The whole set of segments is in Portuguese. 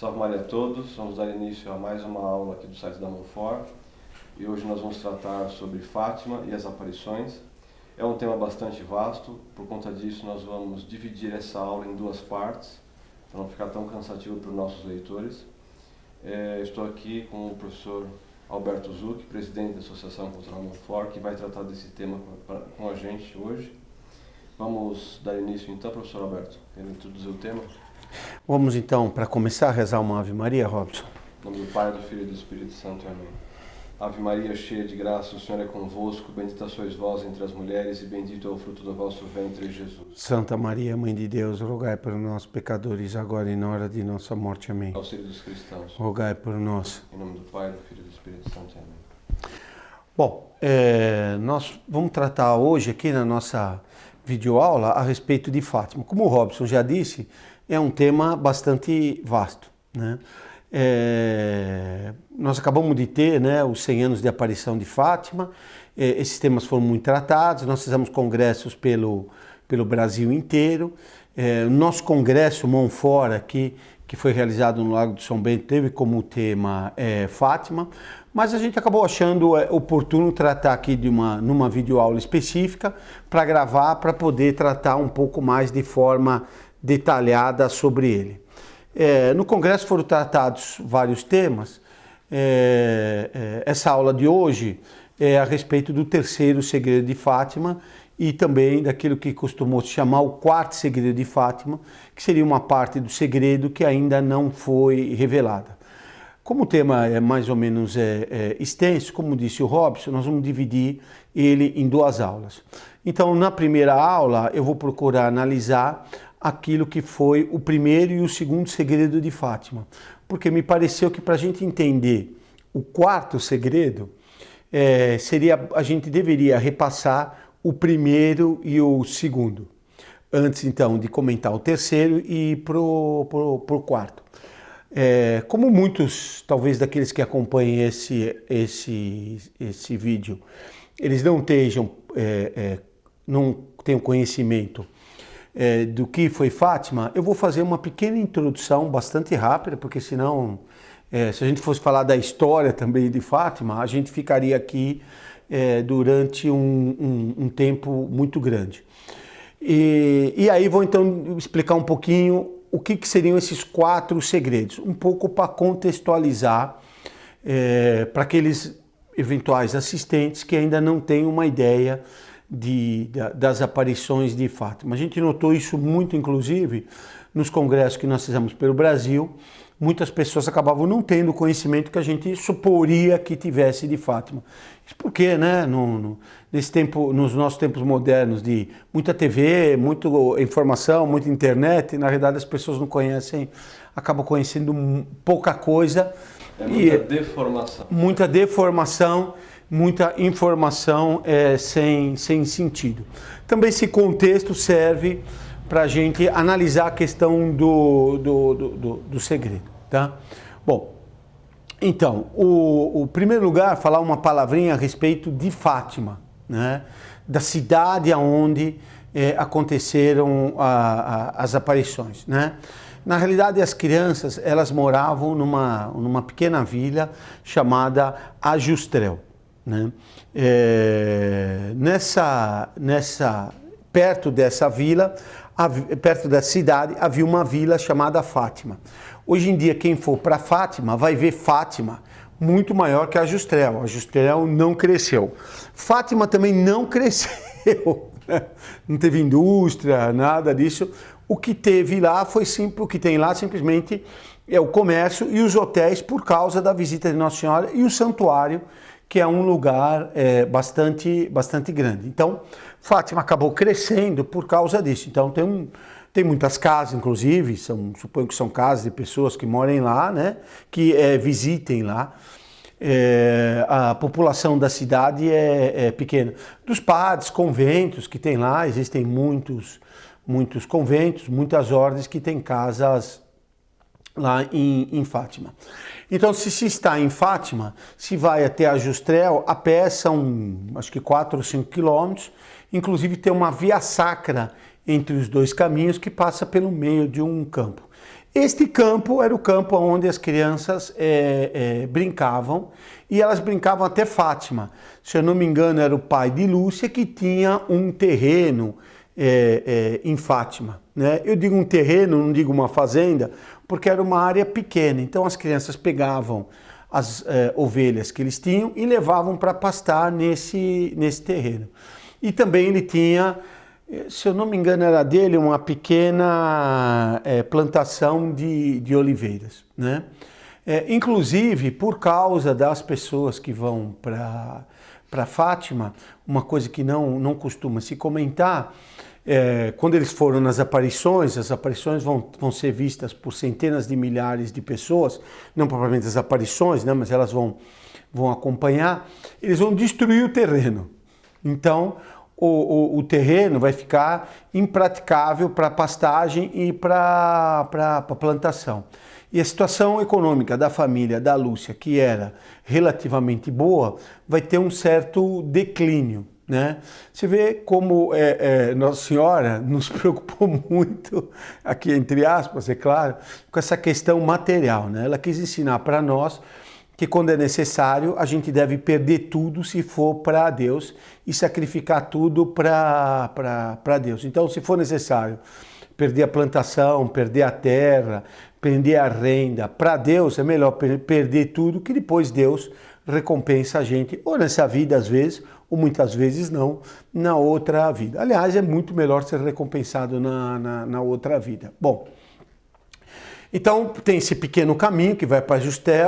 Salve Maria a todos, vamos dar início a mais uma aula aqui do site da Monfort e hoje nós vamos tratar sobre Fátima e as aparições. É um tema bastante vasto, por conta disso nós vamos dividir essa aula em duas partes, para não ficar tão cansativo para os nossos leitores. Estou aqui com o professor Alberto Zucchi, presidente da Associação Cultural Monfort, que vai tratar desse tema com a gente hoje. Vamos dar início então, professor Alberto, querendo introduzir o tema? Vamos então, para começar, rezar uma Ave Maria, Robson. Em nome do Pai, do Filho e do Espírito Santo. Amém. Ave Maria, cheia de graça, o Senhor é convosco, bendita sois vós entre as mulheres e bendito é o fruto do vosso ventre, Jesus. Santa Maria, Mãe de Deus, rogai por nós, pecadores, agora e na hora de nossa morte. Amém. Auxílio dos cristãos. Rogai por nós. Em nome do Pai, do Filho e do Espírito Santo. Amém. Bom, nós vamos tratar hoje aqui na nossa videoaula a respeito de Fátima. Como o Robson já disse, é um tema bastante vasto, né? Nós acabamos de ter, né, os 100 anos de aparição de Fátima. Esses temas foram muito tratados, nós fizemos congressos pelo Brasil inteiro. Nosso congresso Monfort aqui, que foi realizado no Lago de São Bento, teve como tema Fátima, mas a gente acabou achando oportuno tratar aqui numa videoaula específica para gravar, para poder tratar um pouco mais de forma detalhada sobre ele. No congresso foram tratados vários temas. Essa aula de hoje é a respeito do terceiro segredo de Fátima e também daquilo que costumou se chamar o quarto segredo de Fátima, que seria uma parte do segredo que ainda não foi revelada. Como o tema é mais ou menos extenso, como disse o Robson, nós vamos dividir ele em duas aulas. Então, na primeira aula, eu vou procurar analisar aquilo que foi o primeiro e o segundo segredo de Fátima, porque me pareceu que para a gente entender o quarto segredo, a gente deveria repassar o primeiro e o segundo, antes então de comentar o terceiro e ir pro quarto. Como muitos, talvez daqueles que acompanhem esse vídeo, eles não tenham conhecimento do que foi Fátima, eu vou fazer uma pequena introdução bastante rápida, porque senão, se a gente fosse falar da história também de Fátima, a gente ficaria aqui durante um tempo muito grande. E aí vou então explicar um pouquinho o que seriam esses quatro segredos, um pouco para contextualizar para aqueles eventuais assistentes que ainda não têm uma ideia das aparições de Fátima. A gente notou isso muito, inclusive, nos congressos que nós fizemos pelo Brasil. Muitas pessoas acabavam não tendo o conhecimento que a gente suporia que tivesse de Fátima. Isso porque, né, nesse tempo, nos nossos tempos modernos de muita TV, muita informação, muita internet, na verdade as pessoas não conhecem, acabam conhecendo pouca coisa. Muita deformação. Muita deformação, muita informação sem sentido. Também esse contexto serve para a gente analisar a questão do segredo, tá? Bom, então, o primeiro lugar, falar uma palavrinha a respeito de Fátima, né? Da cidade onde aconteceram as aparições, né? Na realidade, as crianças, elas moravam numa pequena vila chamada Ajustrel, né? Perto dessa vila, perto da cidade, havia uma vila chamada Fátima. Hoje em dia, quem for para Fátima vai ver Fátima muito maior que a Ajustrel. A Ajustrel não cresceu. Fátima também não cresceu. Não teve indústria, nada disso. O que teve lá o que tem lá simplesmente é o comércio e os hotéis por causa da visita de Nossa Senhora e o santuário, que é um lugar bastante grande. Então, Fátima acabou crescendo por causa disso. Então, tem muitas casas, inclusive, suponho que são casas de pessoas que morem lá, né, que visitem lá. A população da cidade é pequena. Dos padres, conventos que tem lá, existem muitos conventos, muitas ordens que têm casas lá em Fátima. Então, se está em Fátima, se vai até Ajustrel, a pé são, acho que 4 ou 5 quilômetros, inclusive tem uma via sacra entre os dois caminhos que passa pelo meio de um campo. Este campo era o campo onde as crianças brincavam, e elas brincavam até Fátima. Se eu não me engano, era o pai de Lúcia que tinha um terreno em Fátima, né? Eu digo um terreno, não digo uma fazenda, porque era uma área pequena. Então as crianças pegavam as ovelhas que eles tinham e levavam para pastar nesse terreno. E também ele tinha, se eu não me engano era dele, uma pequena plantação de oliveiras, né? Inclusive, por causa das pessoas que vão para Fátima, uma coisa que não costuma se comentar, quando eles foram nas aparições, as aparições vão ser vistas por centenas de milhares de pessoas, não propriamente as aparições, né, mas elas vão acompanhar, eles vão destruir o terreno. Então, o terreno vai ficar impraticável para pastagem e para plantação. E a situação econômica da família da Lúcia, que era relativamente boa, vai ter um certo declínio, né? Você vê como Nossa Senhora nos preocupou muito, aqui entre aspas, é claro, com essa questão material, né? Ela quis ensinar para nós que quando é necessário a gente deve perder tudo se for para Deus e sacrificar tudo para Deus. Então, se for necessário perder a plantação, perder a terra, perder a renda, para Deus é melhor perder tudo, que depois Deus recompensa a gente, ou nessa vida às vezes, ou muitas vezes não, na outra vida. Aliás, é muito melhor ser recompensado na outra vida. Bom, então tem esse pequeno caminho que vai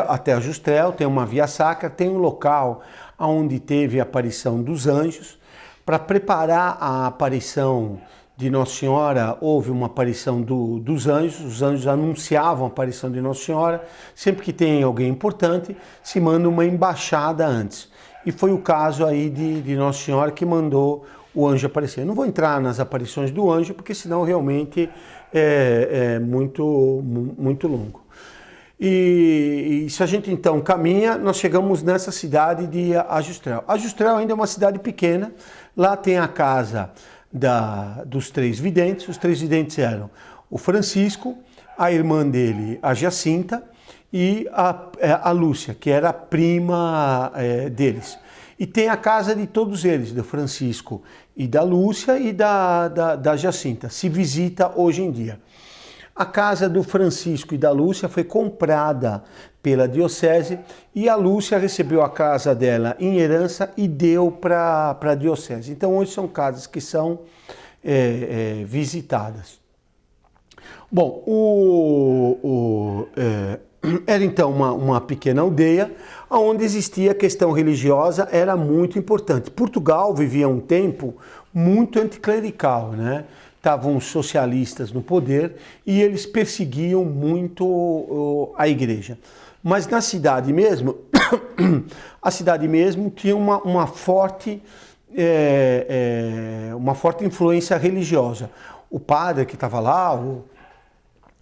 até a Justrel, tem uma via sacra, tem um local onde teve a aparição dos anjos. Para preparar a aparição de Nossa Senhora, houve uma aparição dos anjos, os anjos anunciavam a aparição de Nossa Senhora. Sempre que tem alguém importante, se manda uma embaixada antes. E foi o caso aí de Nossa Senhora que mandou o anjo aparecer. Eu não vou entrar nas aparições do anjo, porque senão realmente é muito longo. E se a gente então caminha, nós chegamos nessa cidade de Ajustrel. Ajustrel ainda é uma cidade pequena, lá tem a casa dos três videntes. Os três videntes eram o Francisco, a irmã dele, a Jacinta, e a Lúcia, que era a prima deles. E tem a casa de todos eles, do Francisco e da Lúcia e da Jacinta. Se visita hoje em dia. A casa do Francisco e da Lúcia foi comprada pela diocese e a Lúcia recebeu a casa dela em herança e deu para a diocese. Então hoje são casas que são visitadas. Bom, era então uma pequena aldeia onde existia a questão religiosa, era muito importante. Portugal vivia um tempo muito anticlerical, né? Estavam os socialistas no poder e eles perseguiam muito a igreja. Mas na cidade mesmo, a cidade mesmo tinha uma forte influência religiosa. O padre que estava lá,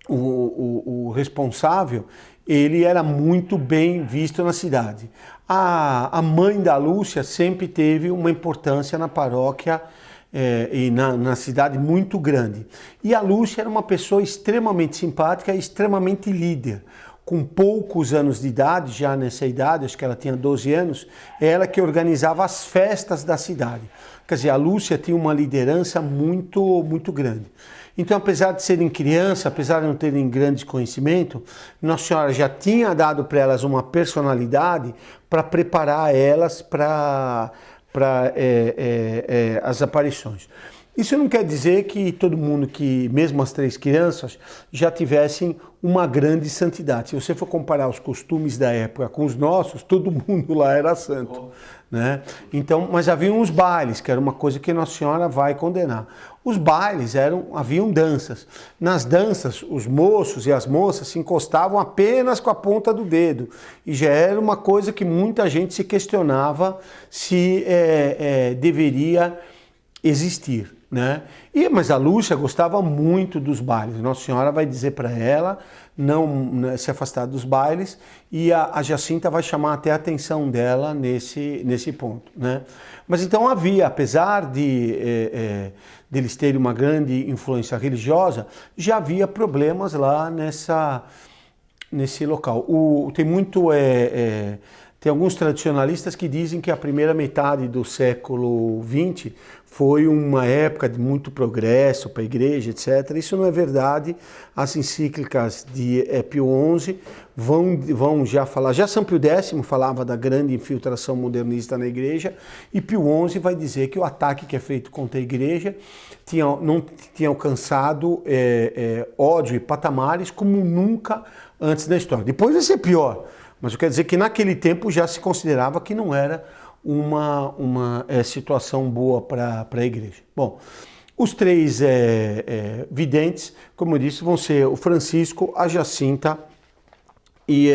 o responsável, ele era muito bem visto na cidade. A mãe da Lúcia sempre teve uma importância na paróquia e na cidade muito grande. E a Lúcia era uma pessoa extremamente simpática e extremamente líder. Com poucos anos de idade, já nessa idade, acho que ela tinha 12 anos, ela que organizava as festas da cidade. Quer dizer, a Lúcia tinha uma liderança muito grande. Então, apesar de serem crianças, apesar de não terem grande conhecimento, Nossa Senhora já tinha dado para elas uma personalidade para preparar elas para as aparições. Isso não quer dizer que todo mundo, que mesmo as três crianças, já tivessem uma grande santidade. Se você for comparar os costumes da época com os nossos, todo mundo lá era santo, né? Então, mas haviam os bailes, que era uma coisa que Nossa Senhora vai condenar. Os bailes haviam danças. Nas danças, os moços e as moças se encostavam apenas com a ponta do dedo. E já era uma coisa que muita gente se questionava se deveria existir. né? Mas a Lúcia gostava muito dos bailes. Nossa Senhora vai dizer para ela não se afastar dos bailes, e a Jacinta vai chamar até a atenção dela nesse ponto, né? Mas então havia, apesar de eles terem uma grande influência religiosa, já havia problemas lá nesse local. Tem alguns tradicionalistas que dizem que a primeira metade do século XX foi uma época de muito progresso para a igreja, etc. Isso não é verdade. As encíclicas de Pio XI vão já falar. Já São Pio X falava da grande infiltração modernista na igreja, e Pio XI vai dizer que o ataque que é feito contra a igreja não tinha alcançado ódio e patamares como nunca antes na história. Depois vai ser pior. Mas eu quero dizer que naquele tempo já se considerava que não era uma situação boa para a igreja. Bom, os três videntes, como eu disse, vão ser o Francisco, a Jacinta e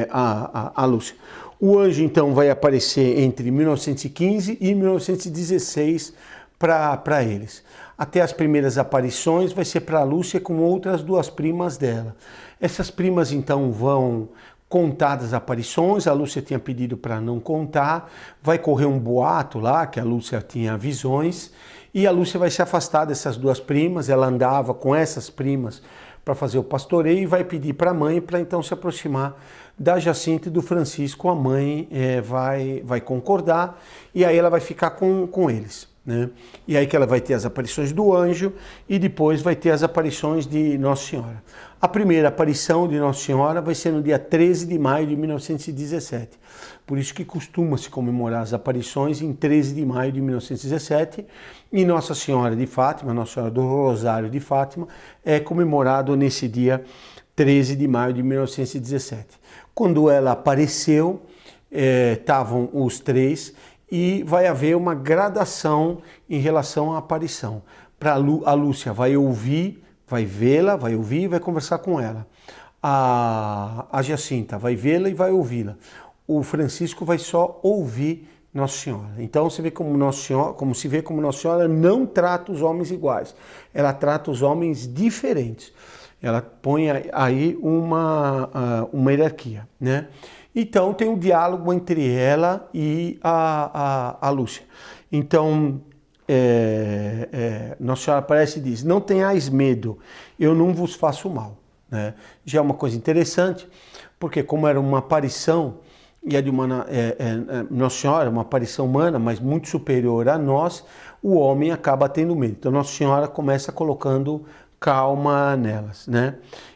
a Lúcia. O anjo, então, vai aparecer entre 1915 e 1916 para eles. Até as primeiras aparições vai ser para a Lúcia com outras duas primas dela. Essas primas, então, vão contar as aparições. A Lúcia tinha pedido para não contar, vai correr um boato lá que a Lúcia tinha visões, e a Lúcia vai se afastar dessas duas primas. Ela andava com essas primas para fazer o pastoreio e vai pedir para a mãe para então se aproximar da Jacinta e do Francisco. A mãe vai concordar, e aí ela vai ficar com eles, né? E aí que ela vai ter as aparições do anjo, e depois vai ter as aparições de Nossa Senhora. A primeira aparição de Nossa Senhora vai ser no dia 13 de maio de 1917. Por isso que costuma-se comemorar as aparições em 13 de maio de 1917. E Nossa Senhora de Fátima, Nossa Senhora do Rosário de Fátima, é comemorado nesse dia 13 de maio de 1917. Quando ela apareceu, estavam os três, e vai haver uma gradação em relação à aparição. A Lúcia vai ouvir, vai vê-la, vai ouvir e vai conversar com ela. A Jacinta vai vê-la e vai ouvi-la. O Francisco vai só ouvir Nossa Senhora. Então você vê como Nossa Senhora não trata os homens iguais. Ela trata os homens diferentes. Ela põe aí uma hierarquia, né? Então tem um diálogo entre ela e a Lúcia. Então Nossa Senhora aparece e diz: não tenhais medo, eu não vos faço mal, né? Já é uma coisa interessante, porque como era uma aparição, e é de Nossa Senhora, uma aparição humana, mas muito superior a nós, o homem acaba tendo medo. Então Nossa Senhora começa colocando calma nelas, né?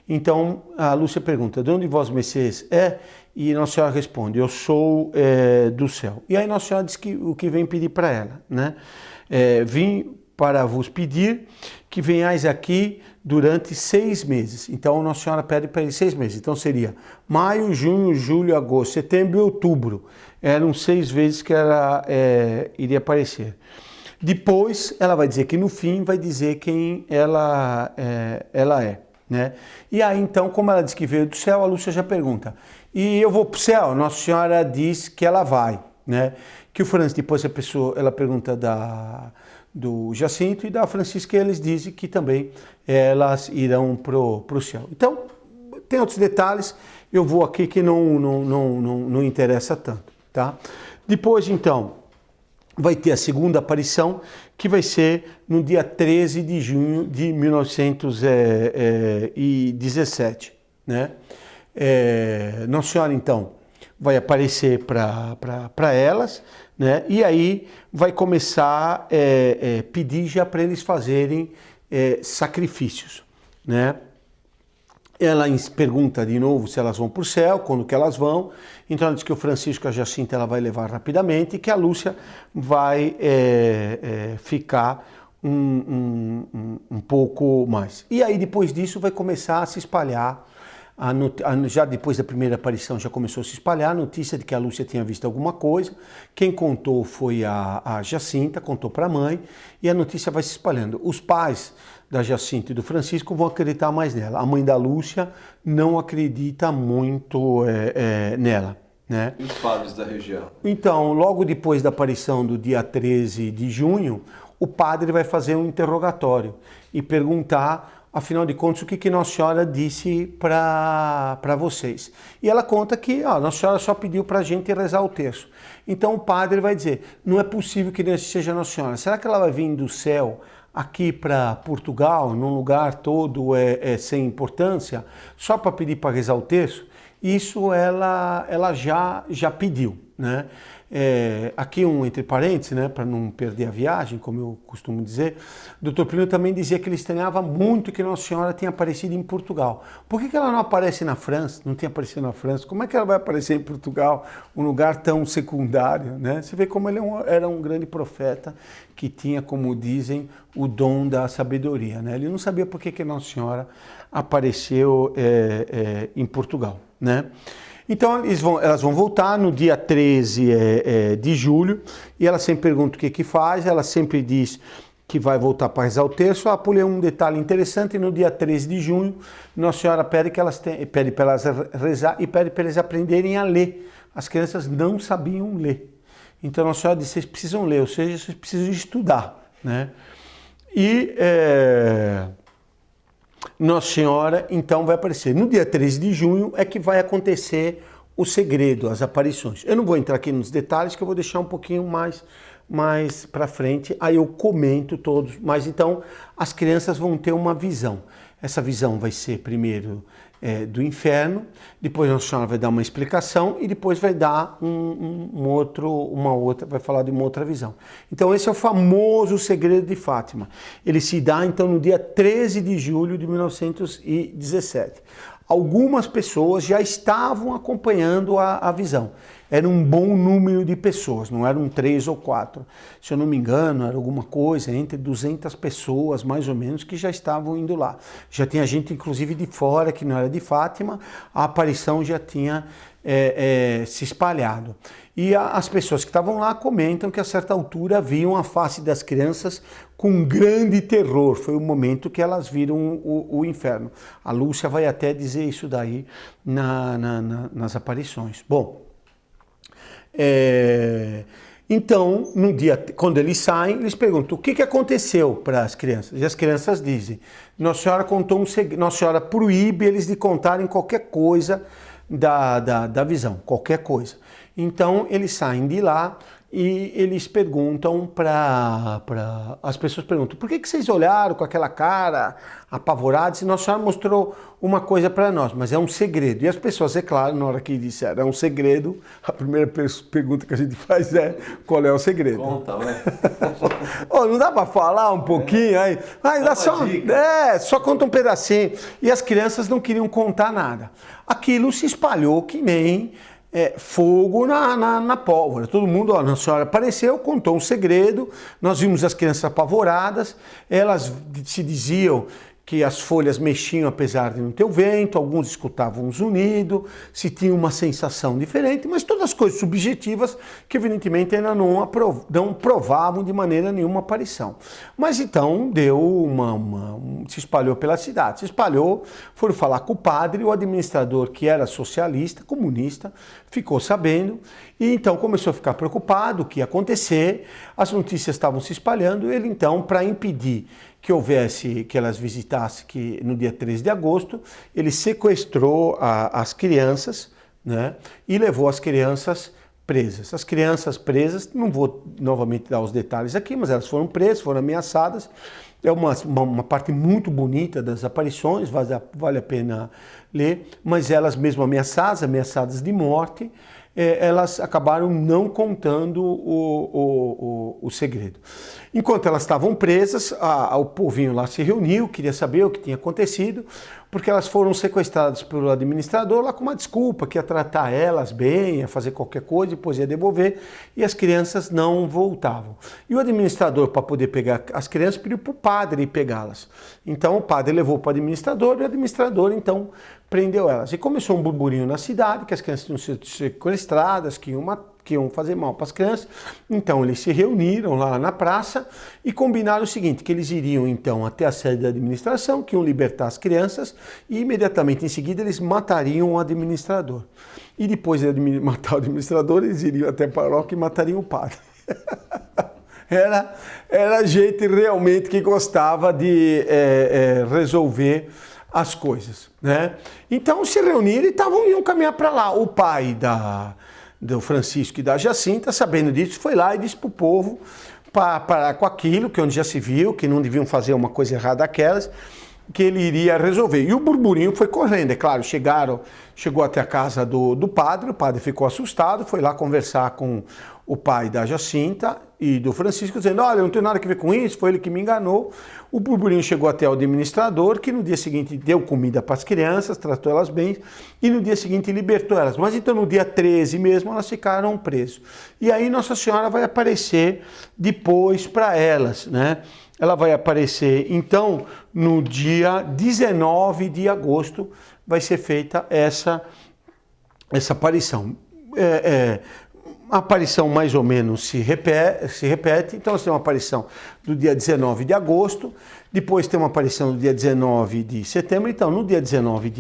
Então a Lúcia pergunta: de onde vós mercês é? E Nossa Senhora responde: eu sou do céu. E aí Nossa Senhora diz que o que vem pedir para ela, né? Vim para vos pedir que venhais aqui durante 6 meses. Então Nossa Senhora pede para ele 6 meses. Então seria maio, junho, julho, agosto, setembro e outubro. Eram 6 vezes que ela iria aparecer. Depois ela vai dizer que no fim vai dizer quem ela é, né? E aí então, como ela diz que veio do céu, a Lúcia já pergunta: e eu vou para o céu? Nossa Senhora diz que ela vai, né? Que o Francisco, depois ela pergunta do Jacinto e da Francisca, e eles dizem que também elas irão pro céu. Então, tem outros detalhes, eu vou aqui que não interessa tanto, tá? Depois, então, vai ter a segunda aparição, que vai ser no dia 13 de junho de 1917, né? Nossa Senhora, então, vai aparecer para elas, né? E aí vai começar a pedir já para eles fazerem sacrifícios, né? Ela pergunta de novo se elas vão para o céu, quando que elas vão. Então ela diz que o Francisco e a Jacinta ela vai levar rapidamente, e que a Lúcia vai ficar um pouco mais. E aí depois disso vai começar a se espalhar, já depois da primeira aparição já começou a se espalhar a notícia de que a Lúcia tinha visto alguma coisa. Quem contou foi a Jacinta, contou para a mãe, e a notícia vai se espalhando. Os pais da Jacinta e do Francisco vão acreditar mais nela. A mãe da Lúcia não acredita muito nela, né? E os padres da região? Então, logo depois da aparição do dia 13 de junho, o padre vai fazer um interrogatório e perguntar, afinal de contas, o que Nossa Senhora disse para vocês. E ela conta que Nossa Senhora só pediu para a gente rezar o terço. Então o padre vai dizer, não é possível que seja Nossa Senhora. Será que ela vai vir do céu aqui para Portugal, num lugar todo sem importância, só para pedir para rezar o terço? Isso ela já pediu, né? Aqui entre parênteses, né, para não perder a viagem, como eu costumo dizer, o Dr. Plínio também dizia que ele estranhava muito que Nossa Senhora tinha aparecido em Portugal. Por que ela não aparece na França? Não tinha aparecido na França? Como é que ela vai aparecer em Portugal, um lugar tão secundário, né? Você vê como ele era um grande profeta que tinha, como dizem, o dom da sabedoria, né? Ele não sabia por que Nossa Senhora apareceu em Portugal, né? Então elas vão voltar no dia 13 de julho e ela sempre pergunta o que faz, ela sempre diz que vai voltar para rezar o terço. Pulei um detalhe interessante, no dia 13 de junho, Nossa Senhora pede para elas rezar e pede para eles aprenderem a ler. As crianças não sabiam ler. Então Nossa Senhora disse, vocês precisam ler, ou seja, vocês precisam estudar, né? E Nossa Senhora, então, vai aparecer. No dia 13 de junho é que vai acontecer o segredo, as aparições. Eu não vou entrar aqui nos detalhes, que eu vou deixar um pouquinho mais para frente, aí eu comento todos. Mas então, as crianças vão ter uma visão. Essa visão vai ser primeiro do inferno, depois Nossa Senhora vai dar uma explicação e depois vai dar vai falar de uma outra visão. Então esse é o famoso segredo de Fátima. Ele se dá então no dia 13 de julho de 1917. Algumas pessoas já estavam acompanhando a visão. Era um bom número de pessoas, não eram 3 ou 4. Se eu não me engano, era alguma coisa entre 200 pessoas, mais ou menos, que já estavam indo lá. Já tinha gente, inclusive, de fora, que não era de Fátima, a aparição já tinha se espalhado. E as pessoas que estavam lá comentam que a certa altura viam a face das crianças com grande terror. Foi o momento que elas viram o inferno. A Lúcia vai até dizer isso daí nas aparições. Bom, então, no dia, quando eles saem, eles perguntam o que aconteceu para as crianças. E as crianças dizem, Nossa Senhora contou um segredo, Nossa Senhora proíbe eles de contarem qualquer coisa da visão, qualquer coisa. Então, eles saem de lá e eles perguntam as pessoas perguntam, por que vocês olharam com aquela cara apavorada? Se Nossa Senhora mostrou uma coisa para nós, mas é um segredo. E as pessoas, é claro, na hora que disseram é um segredo, a primeira pergunta que a gente faz é, qual é o segredo? Conta, né? Não dá para falar um pouquinho aí? Dá só conta um pedacinho. E as crianças não queriam contar nada. Aquilo se espalhou que nem fogo na pólvora. Todo mundo, Nossa Senhora apareceu, contou um segredo, nós vimos as crianças apavoradas, elas se diziam que as folhas mexiam apesar de não ter o vento, alguns escutavam um zunido, se tinha uma sensação diferente, mas todas as coisas subjetivas que evidentemente ainda não provavam de maneira nenhuma aparição. Mas então deu se espalhou pela cidade, se espalhou, foram falar com o padre, o administrador, que era socialista, comunista, ficou sabendo e então começou a ficar preocupado, o que ia acontecer, as notícias estavam se espalhando, ele então, para impedir que elas visitassem, que no dia 13 de agosto, ele sequestrou as crianças, né, e levou as crianças presas. As crianças presas, não vou novamente dar os detalhes aqui, mas elas foram presas, foram ameaçadas. É uma parte muito bonita das aparições, vale a pena ler, mas elas mesmo ameaçadas de morte, elas acabaram não contando o segredo. Enquanto elas estavam presas, o povinho lá se reuniu, queria saber o que tinha acontecido, porque elas foram sequestradas pelo administrador lá com uma desculpa, que ia tratar elas bem, ia fazer qualquer coisa, depois ia devolver, e as crianças não voltavam. E o administrador, para poder pegar as crianças, pediu para o padre ir pegá-las. Então o padre levou para o administrador, e o administrador então prendeu elas. E começou um burburinho na cidade, que as crianças tinham sido sequestradas, que iam fazer mal para as crianças. Então eles se reuniram lá na praça e combinaram o seguinte, que eles iriam então até a sede da administração, que iam libertar as crianças e imediatamente em seguida eles matariam o administrador. E depois de matar o administrador, eles iriam até a paróquia e matariam o padre. Era gente realmente que gostava de resolver as coisas, né? Então se reuniram e iam caminhar para lá. O pai do Francisco e da Jacinta, sabendo disso, foi lá e disse para o povo parar com aquilo, que onde já se viu, que não deviam fazer uma coisa errada daquelas, que ele iria resolver. E o burburinho foi correndo, é claro, chegou até a casa do padre, o padre ficou assustado, foi lá conversar com o pai da Jacinta e do Francisco, dizendo, olha, eu não tenho nada a ver com isso, foi ele que me enganou. O burburinho chegou até o administrador, que no dia seguinte deu comida para as crianças, tratou elas bem, e no dia seguinte libertou elas. Mas então no dia 13 mesmo elas ficaram presas. E aí Nossa Senhora vai aparecer depois para elas, né? Ela vai aparecer, então, no dia 19 de agosto, vai ser feita essa aparição. A aparição mais ou menos se repete, então nós temos uma aparição do dia 19 de agosto, depois tem uma aparição do dia 19 de setembro, então no dia 19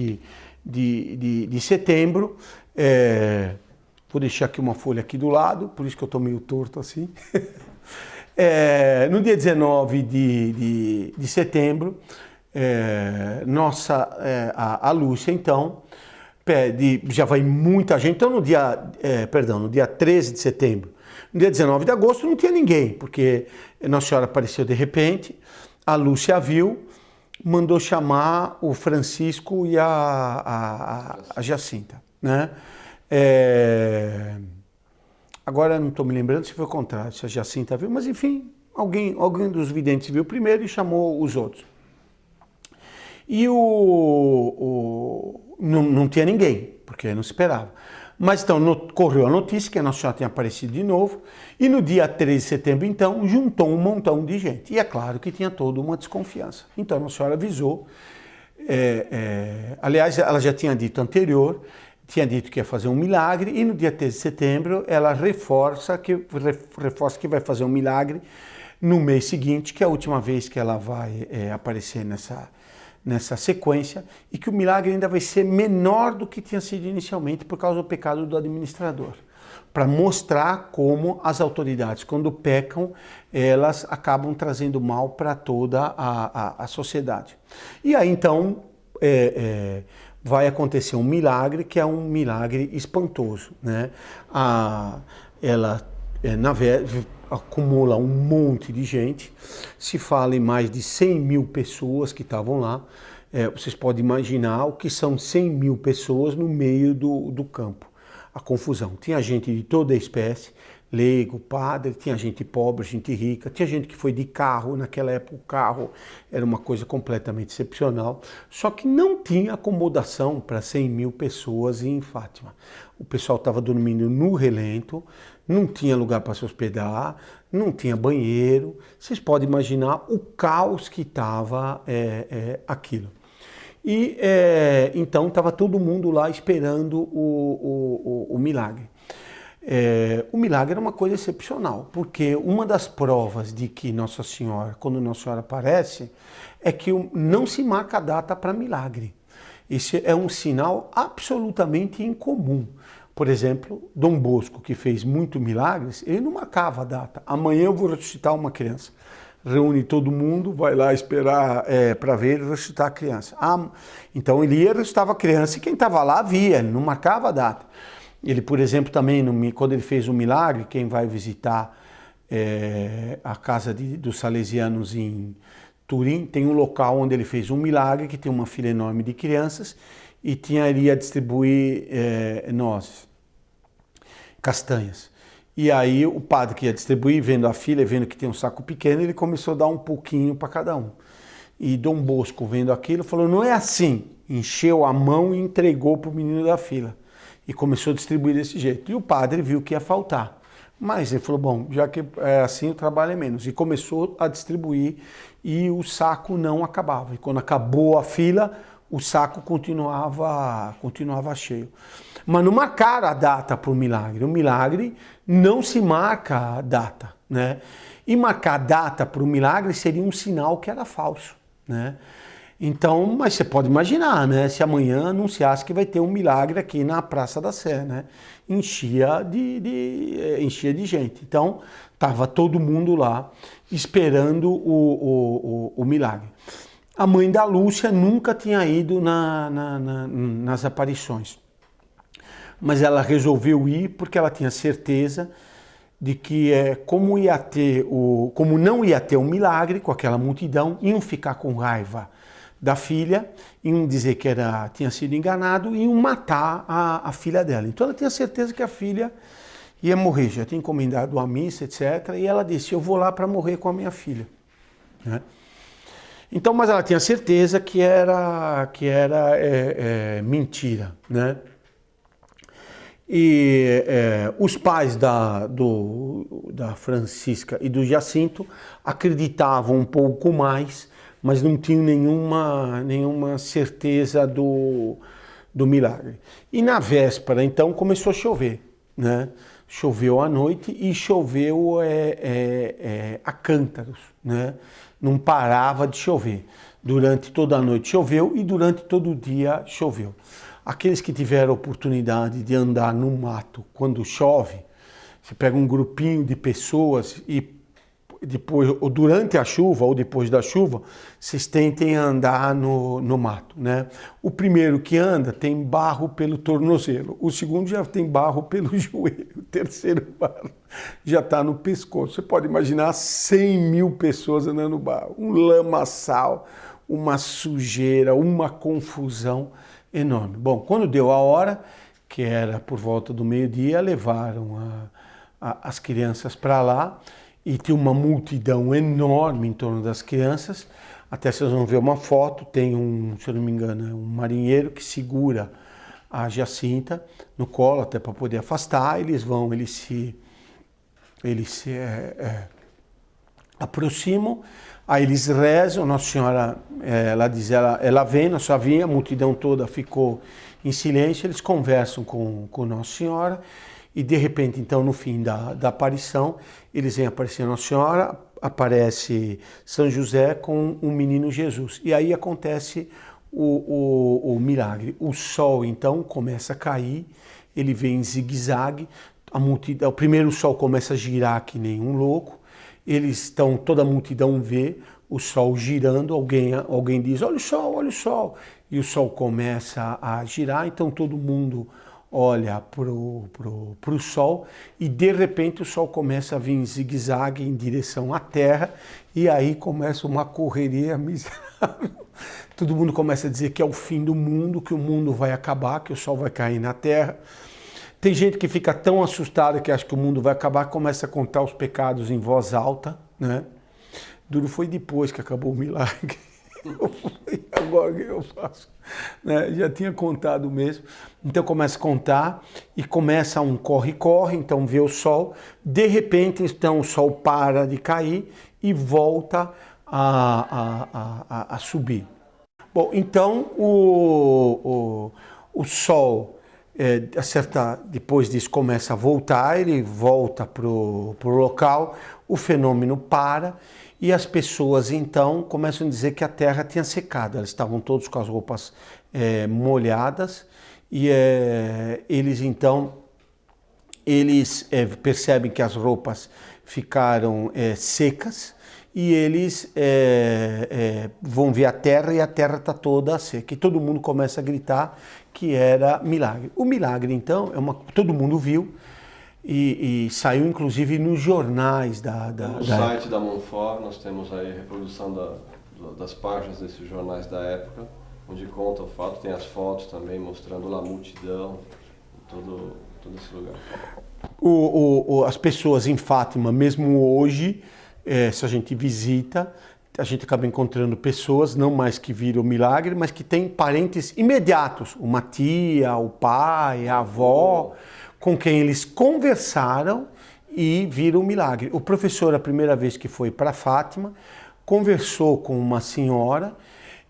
de setembro, vou deixar aqui uma folha aqui do lado, por isso que eu estou meio torto assim, no dia 19 de setembro, a Lúcia então, já vai muita gente, então no dia 13 de setembro, no dia 19 de agosto não tinha ninguém, porque Nossa Senhora apareceu de repente, a Lúcia viu, mandou chamar o Francisco e a Jacinta, né? Agora não estou me lembrando se foi o contrário, se a Jacinta viu, mas enfim, alguém dos videntes viu primeiro e chamou os outros. E não tinha ninguém, porque não esperava. Mas então correu a notícia que a Nossa Senhora tinha aparecido de novo, e no dia 13 de setembro, então, juntou um montão de gente. E é claro que tinha toda uma desconfiança. Então a Nossa Senhora avisou, aliás, ela já tinha dito tinha dito que ia fazer um milagre, e no dia 13 de setembro ela reforça que vai fazer um milagre no mês seguinte, que é a última vez que ela vai aparecer nessa sequência, e que o milagre ainda vai ser menor do que tinha sido inicialmente por causa do pecado do administrador, para mostrar como as autoridades, quando pecam, elas acabam trazendo mal para toda a sociedade. E aí então vai acontecer um milagre que é um milagre espantoso, né? Ela acumula um monte de gente, se fala em mais de 100 mil pessoas que estavam lá. Vocês podem imaginar o que são 100 mil pessoas no meio do campo, a confusão. Tinha gente de toda a espécie, leigo, padre, tinha gente pobre, gente rica, tinha gente que foi de carro, naquela época o carro era uma coisa completamente excepcional, só que não tinha acomodação para 100 mil pessoas em Fátima. O pessoal estava dormindo no relento, não tinha lugar para se hospedar, não tinha banheiro, vocês podem imaginar o caos que estava aquilo. E então estava todo mundo lá esperando o milagre. O milagre era uma coisa excepcional, porque uma das provas de que Nossa Senhora, quando Nossa Senhora aparece, é que não se marca a data para milagre. Esse é um sinal absolutamente incomum. Por exemplo, Dom Bosco, que fez muitos milagres, ele não marcava a data. Amanhã eu vou ressuscitar uma criança. Reúne todo mundo, vai lá esperar para ver ele ressuscitar a criança. Então ele ia ressuscitar a criança e quem estava lá via, ele não marcava a data. Ele, por exemplo, também, quando ele fez o milagre, quem vai visitar a casa dos salesianos em Turim, tem um local onde ele fez um milagre, que tem uma fila enorme de crianças, e iria distribuir nozes, castanhas. E aí o padre que ia distribuir, vendo a fila, vendo que tem um saco pequeno, ele começou a dar um pouquinho para cada um. E Dom Bosco, vendo aquilo, falou, não é assim. Encheu a mão e entregou para o menino da fila. E começou a distribuir desse jeito. E o padre viu que ia faltar. Mas ele falou, bom, já que é assim, o trabalho é menos. E começou a distribuir e o saco não acabava. E quando acabou a fila, o saco continuava cheio. Mas não marcaram a data para o milagre. O milagre não se marca a data, né? E marcar a data para o milagre seria um sinal que era falso, né? Então, mas você pode imaginar, né? Se amanhã anunciasse que vai ter um milagre aqui na Praça da Sé, né? Enchia de gente. Então, estava todo mundo lá esperando o milagre. A mãe da Lúcia nunca tinha ido nas aparições. Mas ela resolveu ir porque ela tinha certeza de que como não ia ter um milagre com aquela multidão, iam ficar com raiva da filha, iam dizer que tinha sido enganado e iam matar a filha dela. Então ela tinha certeza que a filha ia morrer, já tinha encomendado a missa, etc. E ela disse, eu vou lá para morrer com a minha filha. Né? Então, mas ela tinha certeza que era mentira, né? E os pais da Francisca e do Jacinto acreditavam um pouco mais, mas não tinham nenhuma certeza do milagre. E na véspera, então, começou a chover, né? Choveu à noite e choveu a cântaros, né? Não parava de chover. Durante toda a noite choveu e durante todo o dia choveu. Aqueles que tiveram a oportunidade de andar no mato quando chove, você pega um grupinho de pessoas e depois, ou durante a chuva ou depois da chuva, vocês tentem andar no mato, né? O primeiro que anda tem barro pelo tornozelo, o segundo já tem barro pelo joelho, o terceiro barro já está no pescoço. Você pode imaginar 100.000 pessoas andando no barro, um lamaçal, uma sujeira, uma confusão enorme. Bom, quando deu a hora, que era por volta do meio-dia, levaram as crianças para lá e tinha uma multidão enorme em torno das crianças. Até vocês vão ver uma foto, tem se eu não me engano, um marinheiro que segura a Jacinta no colo até para poder afastar. Eles se aproximam, aí eles rezam, Nossa Senhora, ela vem, Nossa Senhora vinha, a multidão toda ficou em silêncio, eles conversam com Nossa Senhora e de repente, então, no fim da aparição, eles vêm aparecer Nossa Senhora, aparece São José com um menino Jesus. E aí acontece o milagre. O sol, então, começa a cair, ele vem em zigue-zague, o primeiro sol começa a girar que nem um louco, toda a multidão vê o sol girando, alguém diz, olha o sol, e o sol começa a girar, então todo mundo olha pro sol e de repente o sol começa a vir em zigue-zague em direção à Terra e aí começa uma correria miserável. Todo mundo começa a dizer que é o fim do mundo, que o mundo vai acabar, que o sol vai cair na Terra. Tem gente que fica tão assustada que acha que o mundo vai acabar, começa a contar os pecados em voz alta, né? Duro foi depois que acabou o milagre. Agora o que eu faço? Né? Já tinha contado mesmo. Então começa a contar e começa um corre-corre, então vê o sol. De repente, então o sol para de cair e volta a subir. Bom, então o sol, depois disso, começa a voltar, ele volta para o local, o fenômeno para. E as pessoas, então, começam a dizer que a terra tinha secado. Elas estavam todos com as roupas molhadas e eles percebem que as roupas ficaram secas e eles vão ver a terra e a terra está toda seca. E todo mundo começa a gritar que era milagre. O milagre, então, todo mundo viu. E saiu inclusive nos jornais no site da Monfort, nós temos aí a reprodução das páginas desses jornais da época, onde conta o fato, tem as fotos também mostrando lá a multidão, todo esse lugar. As pessoas em Fátima, mesmo hoje, se a gente visita, a gente acaba encontrando pessoas, não mais que viram o milagre, mas que têm parentes imediatos, uma tia, o pai, a avó, com quem eles conversaram e viram o milagre. O professor, a primeira vez que foi para Fátima, conversou com uma senhora,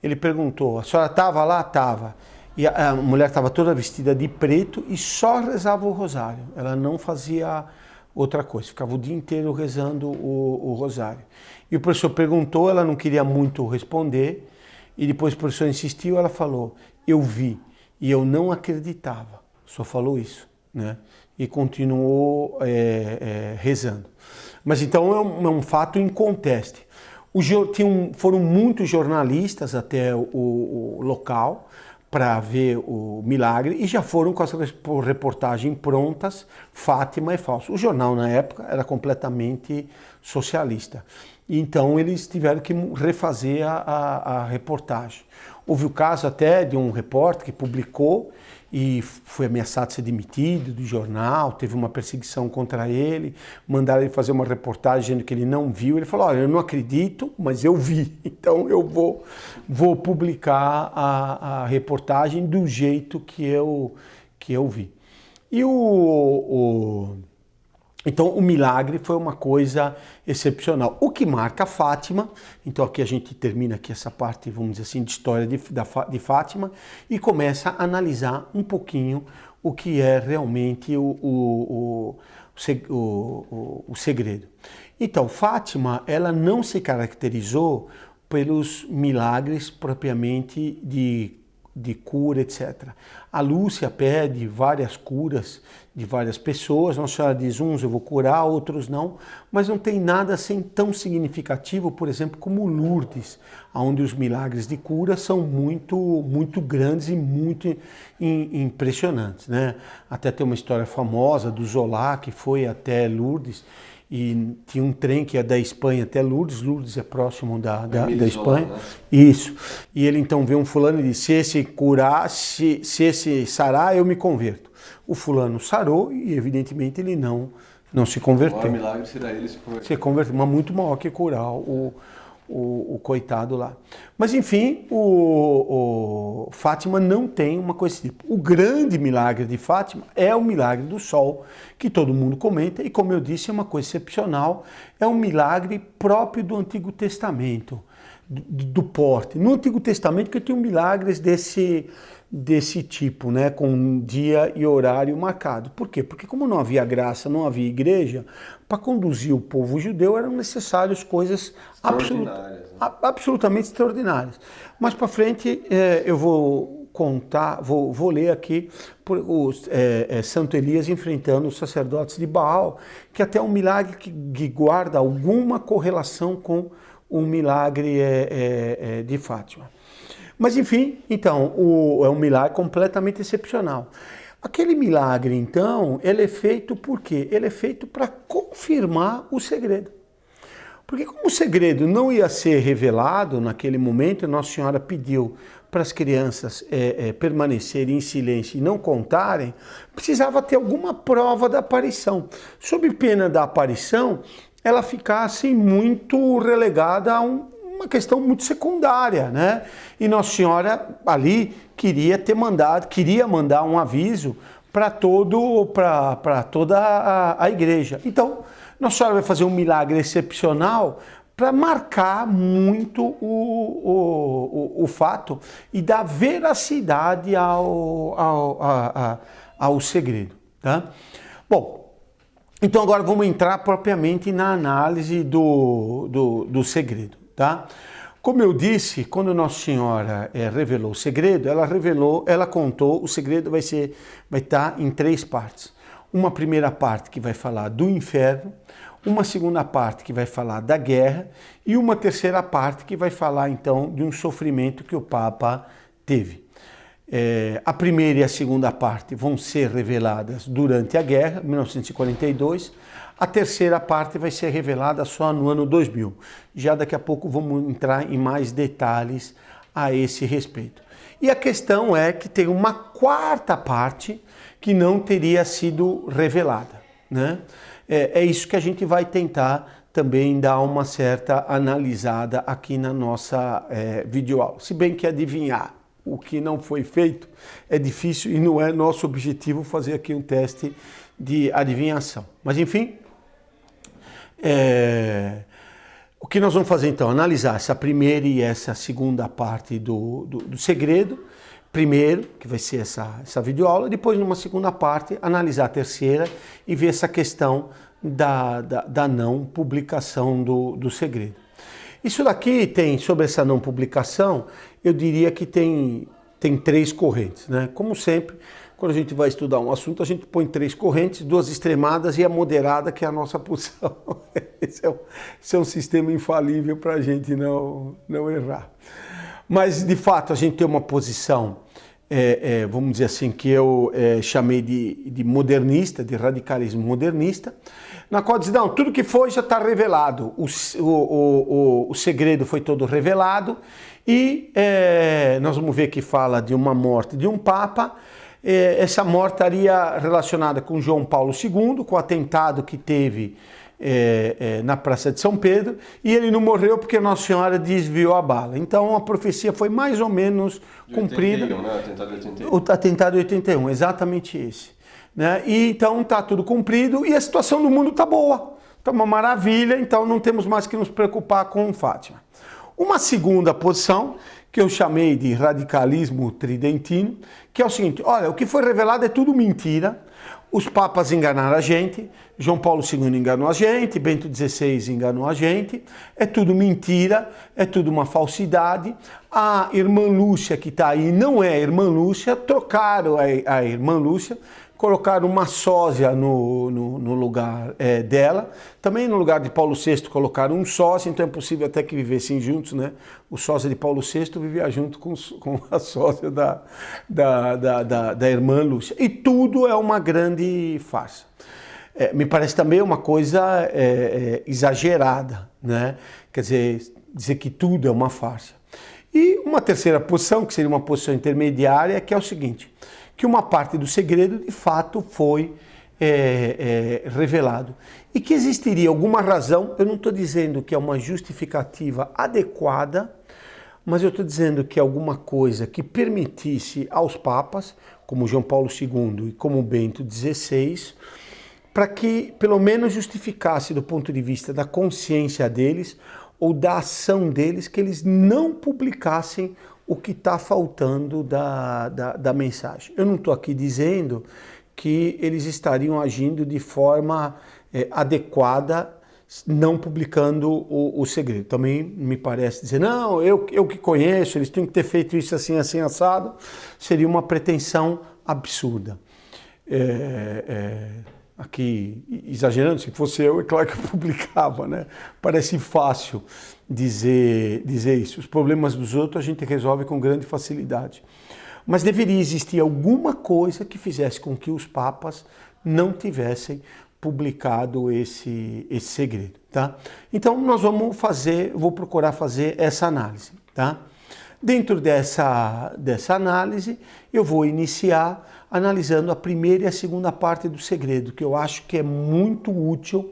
ele perguntou, a senhora estava lá? Estava. E a mulher estava toda vestida de preto e só rezava o rosário, ela não fazia outra coisa, ficava o dia inteiro rezando o rosário. E o professor perguntou, ela não queria muito responder, E depois o professor insistiu, ela falou, eu vi e eu não acreditava. Só falou isso, né? E continuou rezando. Mas então é um fato inconteste. Foram muitos jornalistas até o local para ver o milagre e já foram com as reportagens prontas, Fátima é falso. O jornal na época era completamente socialista. Então eles tiveram que refazer a reportagem. Houve o caso até de um repórter que publicou e foi ameaçado de ser demitido do jornal, teve uma perseguição contra ele, mandaram ele fazer uma reportagem dizendo que ele não viu. Ele falou, olha, eu não acredito, mas eu vi, então eu vou publicar a reportagem do jeito que eu vi. E então o milagre foi uma coisa excepcional. O que marca Fátima, então aqui a gente termina aqui essa parte, vamos dizer assim, de história de Fátima e começa a analisar um pouquinho o que é realmente o segredo. Então Fátima, ela não se caracterizou pelos milagres propriamente de cura, etc. A Lúcia pede várias curas de várias pessoas, Nossa Senhora diz, uns eu vou curar, outros não, mas não tem nada assim tão significativo, por exemplo, como Lourdes, onde os milagres de cura são muito grandes e muito impressionantes, né? Até tem uma história famosa do Zola, que foi até Lourdes, e tinha um trem que ia da Espanha até Lourdes, Lourdes é próximo da Espanha, né? Isso. E ele então vê um fulano e diz, se esse curar, se esse sarar, eu me converto. O fulano sarou e evidentemente ele não se converteu. O maior milagre será ele se converter, mas muito maior que curar o coitado lá. Mas enfim, o Fátima não tem uma coisa desse tipo. O grande milagre de Fátima é o milagre do sol, que todo mundo comenta, e como eu disse, é uma coisa excepcional, é um milagre próprio do Antigo Testamento, do porte. No Antigo Testamento que tinha milagres desse tipo, né, com dia e horário marcado. Por quê? Porque como não havia graça, não havia igreja, para conduzir o povo judeu eram necessárias coisas absolutamente extraordinárias. Mais para frente eu vou contar, vou ler aqui Santo Elias enfrentando os sacerdotes de Baal, que até é um milagre que guarda alguma correlação com o milagre de Fátima. Mas enfim, então, é um milagre completamente excepcional. Aquele milagre, então, ele é feito por quê? Ele é feito para confirmar o segredo. Porque como o segredo não ia ser revelado naquele momento, Nossa Senhora pediu para as crianças permanecerem em silêncio e não contarem, precisava ter alguma prova da aparição. Sob pena da aparição, ela ficasse muito relegada a uma questão muito secundária, né? E Nossa Senhora ali queria mandar um aviso para toda a igreja. Então, Nossa Senhora vai fazer um milagre excepcional para marcar muito o fato e dar veracidade ao segredo, tá? Bom, então agora vamos entrar propriamente na análise do segredo, tá? Como eu disse, quando Nossa Senhora revelou o segredo, ela contou, o segredo vai estar em 3 partes. Uma primeira parte que vai falar do inferno, uma segunda parte que vai falar da guerra e uma terceira parte que vai falar então de um sofrimento que o Papa teve. A primeira e a segunda parte vão ser reveladas durante a guerra, 1942. A terceira parte vai ser revelada só no ano 2000. Já daqui a pouco vamos entrar em mais detalhes a esse respeito. E a questão é que tem uma quarta parte que não teria sido revelada, né? É isso que a gente vai tentar também dar uma certa analisada aqui na nossa videoaula. Se bem que adivinhar o que não foi feito é difícil e não é nosso objetivo fazer aqui um teste de adivinhação. Mas enfim, o que nós vamos fazer então? Analisar essa primeira e essa segunda parte do segredo. Primeiro, que vai ser essa videoaula, depois numa segunda parte, analisar a terceira e ver essa questão da não publicação do segredo. Isso daqui tem, sobre essa não publicação, eu diria que tem 3 correntes, né? Como sempre, quando a gente vai estudar um assunto, a gente põe 3 correntes, 2 extremadas e a moderada, que é a nossa posição. Esse é um sistema infalível para a gente não errar. Mas, de fato, a gente tem uma posição, vamos dizer assim, que eu chamei de modernista, de radicalismo modernista, na qual diz, não, tudo que foi já está revelado, o segredo foi todo revelado, e nós vamos ver que fala de uma morte de um Papa. Essa morte estaria relacionada com João Paulo II, com o atentado que teve na Praça de São Pedro, e ele não morreu porque Nossa Senhora desviou a bala. Então a profecia foi mais ou menos cumprida. 81, né? Atentado de 81. O atentado de 81, exatamente esse. Né? E então está tudo cumprido e a situação do mundo está boa, está uma maravilha, então não temos mais que nos preocupar com Fátima. Uma segunda posição, que eu chamei de radicalismo tridentino, que é o seguinte, olha, o que foi revelado é tudo mentira, os papas enganaram a gente, João Paulo II enganou a gente, Bento XVI enganou a gente, é tudo mentira, é tudo uma falsidade, a irmã Lúcia que está aí não é a irmã Lúcia, trocaram a irmã Lúcia, colocaram uma sósia no lugar dela. Também no lugar de Paulo VI colocaram um sósia, então é possível até que vivessem juntos, né? O sósia de Paulo VI vivia junto com a sósia da irmã Lúcia. E tudo é uma grande farsa. Me parece também uma coisa exagerada, né? Quer dizer que tudo é uma farsa. E uma terceira posição, que seria uma posição intermediária, que é o seguinte, que uma parte do segredo de fato foi revelado. E que existiria alguma razão, eu não estou dizendo que é uma justificativa adequada, mas eu estou dizendo que é alguma coisa que permitisse aos papas, como João Paulo II e como Bento XVI, para que pelo menos justificasse do ponto de vista da consciência deles ou da ação deles, que eles não publicassem o que está faltando da mensagem. Eu não estou aqui dizendo que eles estariam agindo de forma adequada, não publicando o segredo. Também me parece dizer, não, eu que conheço, eles têm que ter feito isso assim, assim, assado, seria uma pretensão absurda. Aqui, exagerando, se fosse eu, é claro que eu publicava, né? Parece fácil dizer isso. Os problemas dos outros a gente resolve com grande facilidade. Mas deveria existir alguma coisa que fizesse com que os papas não tivessem publicado esse segredo, tá? Então nós vou procurar fazer essa análise, tá? Dentro dessa análise, eu vou iniciar analisando a primeira e a segunda parte do segredo, que eu acho que é muito útil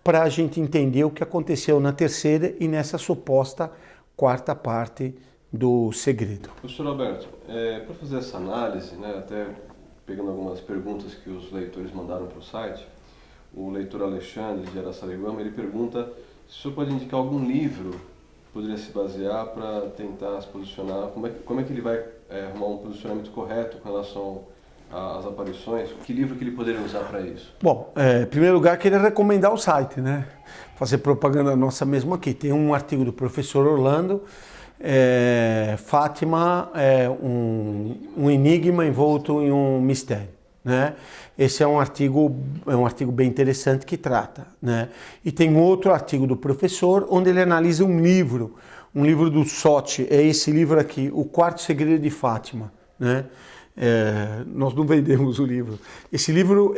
para a gente entender o que aconteceu na terceira e nessa suposta quarta parte do segredo. Professor Alberto, para fazer essa análise, né, até pegando algumas perguntas que os leitores mandaram para o site, o leitor Alexandre de Araçariguama, ele pergunta se o senhor pode indicar algum livro que poderia se basear para tentar se posicionar, como é que ele vai arrumar um posicionamento correto com relação às aparições, que livro que ele poderia usar para isso? Bom, em primeiro lugar, queria recomendar o site, né? Fazer propaganda nossa mesmo aqui. Tem um artigo do professor Orlando, Fátima é um enigma envolto em um mistério, né? Esse é um artigo bem interessante que trata, né? E tem outro artigo do professor onde ele analisa um livro do Sotti, é esse livro aqui, O Quarto Segredo de Fátima, né? Nós não vendemos o livro. Esse livro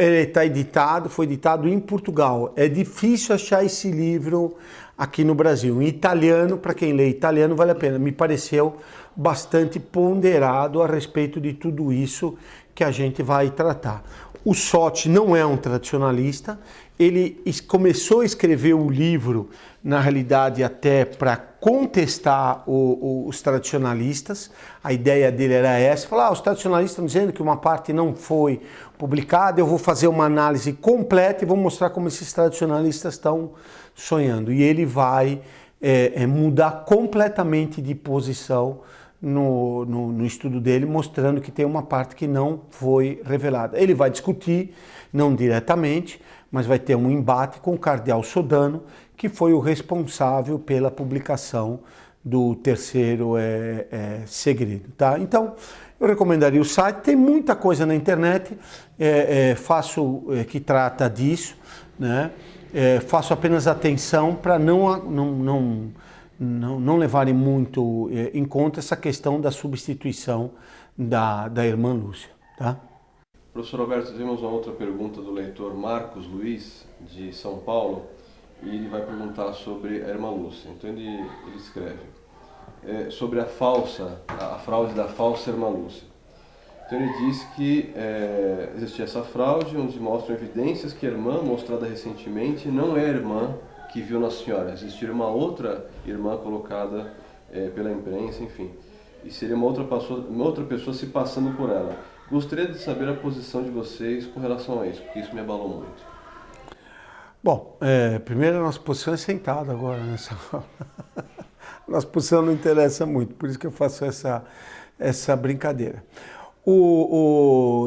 foi editado em Portugal. É difícil achar esse livro aqui no Brasil. Em italiano, para quem lê italiano, vale a pena. Me pareceu bastante ponderado a respeito de tudo isso que a gente vai tratar. O Sotti não é um tradicionalista, ele começou a escrever o livro, na realidade, até para contestar os tradicionalistas. A ideia dele era essa, falar, os tradicionalistas estão dizendo que uma parte não foi publicada, eu vou fazer uma análise completa e vou mostrar como esses tradicionalistas estão sonhando. E ele vai mudar completamente de posição no estudo dele, mostrando que tem uma parte que não foi revelada. Ele vai discutir, não diretamente, mas vai ter um embate com o cardeal Sodano, que foi o responsável pela publicação do terceiro segredo. Tá? Então, eu recomendaria o site, tem muita coisa na internet, que trata disso, né? Faço apenas atenção para não levarem muito em conta essa questão da substituição da irmã Lúcia. Tá? Professor Alberto, temos uma outra pergunta do leitor Marcos Luiz, de São Paulo, e ele vai perguntar sobre a irmã Lúcia. Então ele escreve sobre a fraude da falsa irmã Lúcia. Então ele diz que existia essa fraude, onde mostram evidências que a irmã, mostrada recentemente, não é a irmã que viu na senhora. Existia uma outra irmã colocada pela imprensa, enfim. E seria uma outra pessoa se passando por ela. Gostaria de saber a posição de vocês com relação a isso, porque isso me abalou muito. Bom, primeiro a nossa posição é sentada agora nessa aula. Nossa posição não interessa muito, por isso que eu faço essa brincadeira.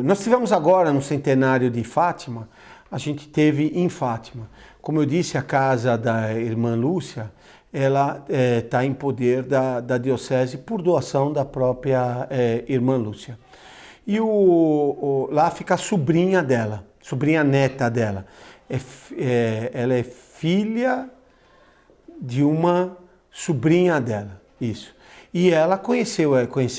Nós tivemos agora no centenário de Fátima, a gente teve em Fátima. Como eu disse, a casa da irmã Lúcia, ela está em poder da diocese por doação da própria irmã Lúcia. E lá fica a sobrinha dela, sobrinha neta dela. Ela é filha de uma sobrinha dela, isso. E ela conheceu,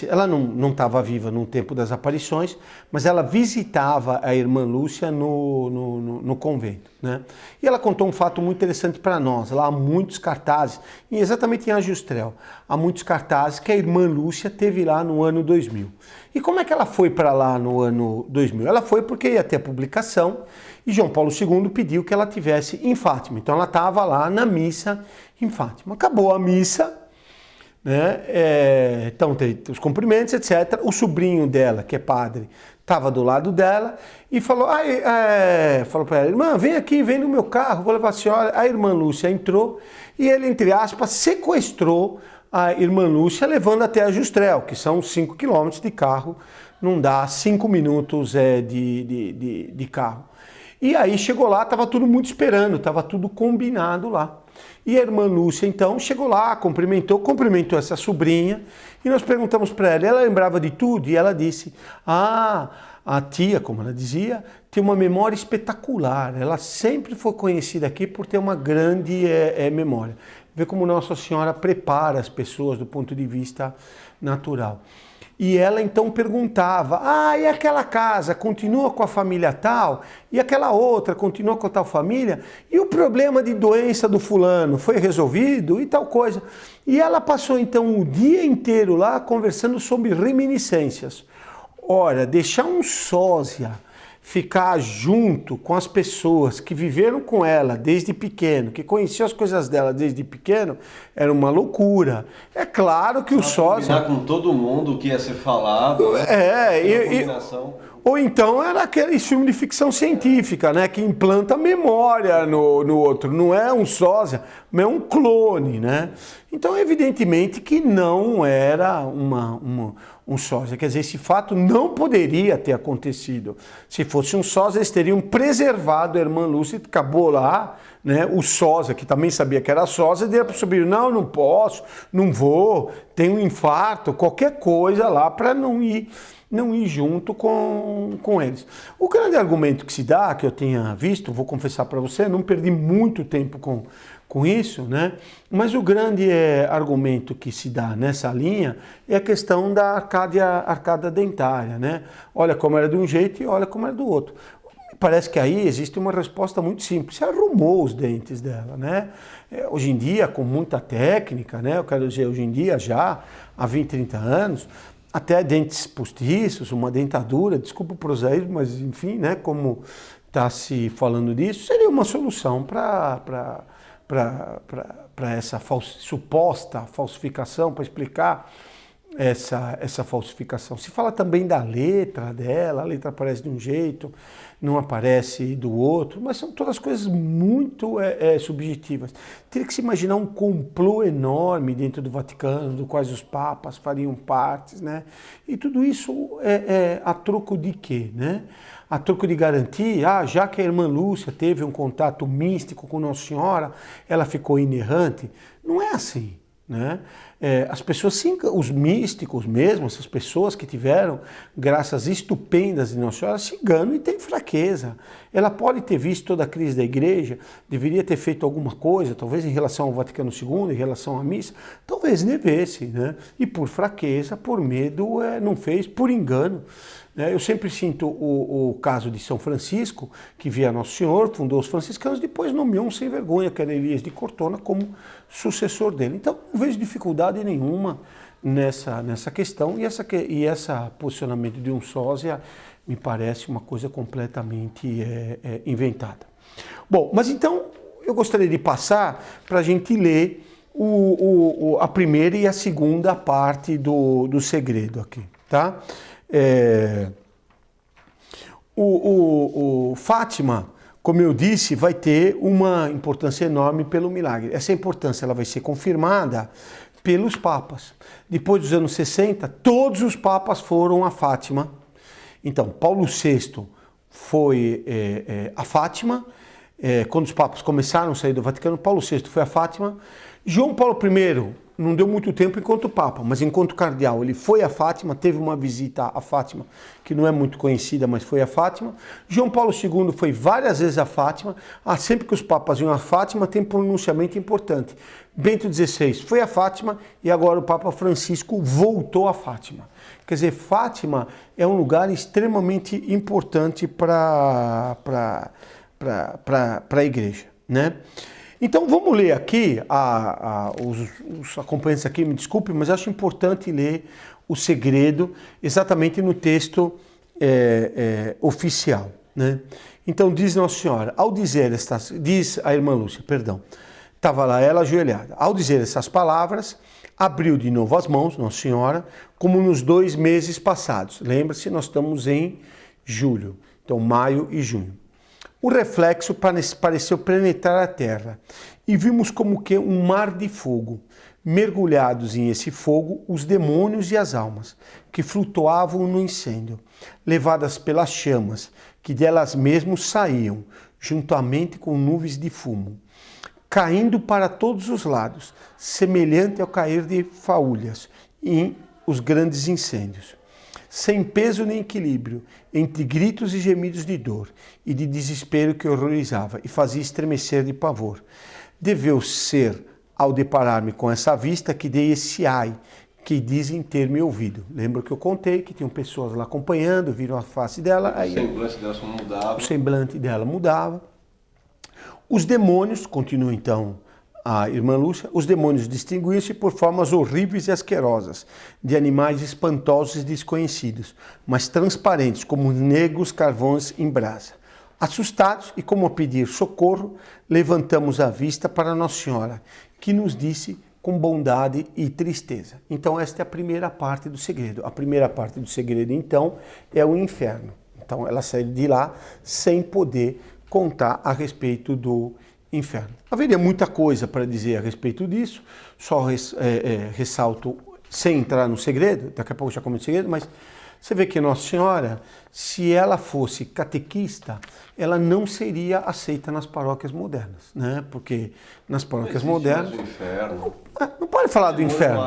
ela não estava viva no tempo das aparições, mas ela visitava a irmã Lúcia no convento, né? E ela contou um fato muito interessante para nós. Lá há muitos cartazes, exatamente em Ajustrel, há muitos cartazes que a irmã Lúcia teve lá no ano 2000. E como é que ela foi para lá no ano 2000? Ela foi porque ia ter a publicação e João Paulo II pediu que ela tivesse em Fátima. Então ela estava lá na missa em Fátima. Acabou a missa, né? Então tem os cumprimentos, etc. O sobrinho dela, que é padre, estava do lado dela e falou, falou para ela, irmã, vem aqui, vem no meu carro, vou levar a senhora. A irmã Lúcia entrou e ele, entre aspas, sequestrou a irmã Lúcia, levando até a Justrel, que são 5 quilômetros de carro, não dá 5 minutos de carro. E aí chegou lá, estava tudo muito esperando, estava tudo combinado lá. E a irmã Lúcia, então, chegou lá, cumprimentou essa sobrinha, e nós perguntamos para ela lembrava de tudo? E ela disse, a tia, como ela dizia, tem uma memória espetacular, ela sempre foi conhecida aqui por ter uma grande memória. Vê como Nossa Senhora prepara as pessoas do ponto de vista natural. E ela então perguntava, e aquela casa continua com a família tal? E aquela outra continua com a tal família? E o problema de doença do fulano foi resolvido? E tal coisa. E ela passou então o dia inteiro lá conversando sobre reminiscências. Ora, deixar um sósia ficar junto com as pessoas que viveram com ela desde pequeno, que conheciam as coisas dela desde pequeno, era uma loucura. É claro que o sósia... com todo mundo o que ia ser falado, né? Ou então era aquele filme de ficção científica, né, que implanta memória no outro. Não é um sósia, mas é um clone, né? Então, evidentemente que não era um sósia. Quer dizer, esse fato não poderia ter acontecido. Se fosse um sósia, eles teriam preservado a irmã Lúcia, acabou lá, né? O sósia, que também sabia que era sósia, diria para o sobrinho, não posso, não vou, tenho um infarto, qualquer coisa lá para não ir junto com eles. O grande argumento que se dá, que eu tinha visto, vou confessar para você, não perdi muito tempo com isso, né? Mas o grande argumento que se dá nessa linha é a questão da arcada dentária, né? Olha como era de um jeito e olha como era do outro. Parece que aí existe uma resposta muito simples. Você arrumou os dentes dela, né? Hoje em dia, com muita técnica, né? Eu quero dizer, hoje em dia já, há 20, 30 anos, até dentes postiços, uma dentadura, desculpa o prosaísmo, mas enfim, né? Como está se falando disso, seria uma solução para essa suposta falsificação, para explicar essa falsificação. Se fala também da letra dela, a letra aparece de um jeito, não aparece do outro, mas são todas coisas muito subjetivas. Teria que se imaginar um complô enorme dentro do Vaticano, do quais os papas fariam partes, né? E tudo isso a troco de quê, né? A troco de garantir, já que a irmã Lúcia teve um contato místico com Nossa Senhora, ela ficou inerrante. Não é assim, né? As pessoas, os místicos mesmo, essas pessoas que tiveram graças estupendas de Nossa Senhora, se enganam e têm fraqueza. Ela pode ter visto toda a crise da igreja, deveria ter feito alguma coisa, talvez em relação ao Vaticano II, em relação à missa, talvez devesse, né? E por fraqueza, por medo, não fez, por engano. Eu sempre sinto o caso de São Francisco, que via Nosso Senhor, fundou os franciscanos, depois nomeou um sem vergonha, que era Elias de Cortona, como sucessor dele. Então, não vejo dificuldade nenhuma nessa questão, e esse posicionamento de um sósia me parece uma coisa completamente inventada. Bom, mas então eu gostaria de passar para a gente ler a primeira e a segunda parte do segredo aqui, tá? Fátima, como eu disse, vai ter uma importância enorme pelo milagre. Essa importância ela vai ser confirmada pelos papas. Depois dos anos 60, todos os papas foram a Fátima. Então, Paulo VI foi a Fátima. Quando os papas começaram a sair do Vaticano, Paulo VI foi a Fátima. João Paulo I não deu muito tempo enquanto Papa, mas enquanto cardeal ele foi a Fátima, teve uma visita a Fátima, que não é muito conhecida, mas foi a Fátima. João Paulo II foi várias vezes a Fátima. Sempre que os papas iam a Fátima, tem um pronunciamento importante. Bento XVI foi a Fátima e agora o Papa Francisco voltou a Fátima. Quer dizer, Fátima é um lugar extremamente importante para a igreja, né? Então vamos ler aqui, os acompanhantes aqui, me desculpem, mas acho importante ler o segredo exatamente no texto oficial, né? Então diz Nossa Senhora, ao dizer diz a irmã Lúcia, perdão, estava lá ela ajoelhada, ao dizer essas palavras, abriu de novo as mãos, Nossa Senhora, como nos 2 meses passados. Lembra-se, nós estamos em julho, então maio e junho. O reflexo pareceu penetrar a terra e vimos como que um mar de fogo. Mergulhados em esse fogo, os demônios e as almas, que flutuavam no incêndio, levadas pelas chamas, que delas mesmas saíam, juntamente com nuvens de fumo, caindo para todos os lados, semelhante ao cair de faúlhas em os grandes incêndios. Sem peso nem equilíbrio, entre gritos e gemidos de dor e de desespero que horrorizava e fazia estremecer de pavor. Deveu ser, ao deparar-me com essa vista, que dei esse ai, que dizem ter me ouvido. Lembra que eu contei que tinham pessoas lá acompanhando, viram a face dela. O semblante dela mudava. O semblante dela mudava. Os demônios, continua então a irmã Lúcia, os demônios distinguiam-se por formas horríveis e asquerosas, de animais espantosos e desconhecidos, mas transparentes como negros carvões em brasa. Assustados e como a pedir socorro, levantamos a vista para Nossa Senhora, que nos disse com bondade e tristeza. Então esta é a primeira parte do segredo. A primeira parte do segredo, então, é o inferno. Então ela saiu de lá sem poder contar a respeito do inferno. Haveria muita coisa para dizer a respeito disso, só ressalto, sem entrar no segredo, daqui a pouco já comento o segredo, mas você vê que Nossa Senhora, se ela fosse catequista, ela não seria aceita nas paróquias modernas, né? Porque nas paróquias modernas... O inferno. Não pode falar do inferno.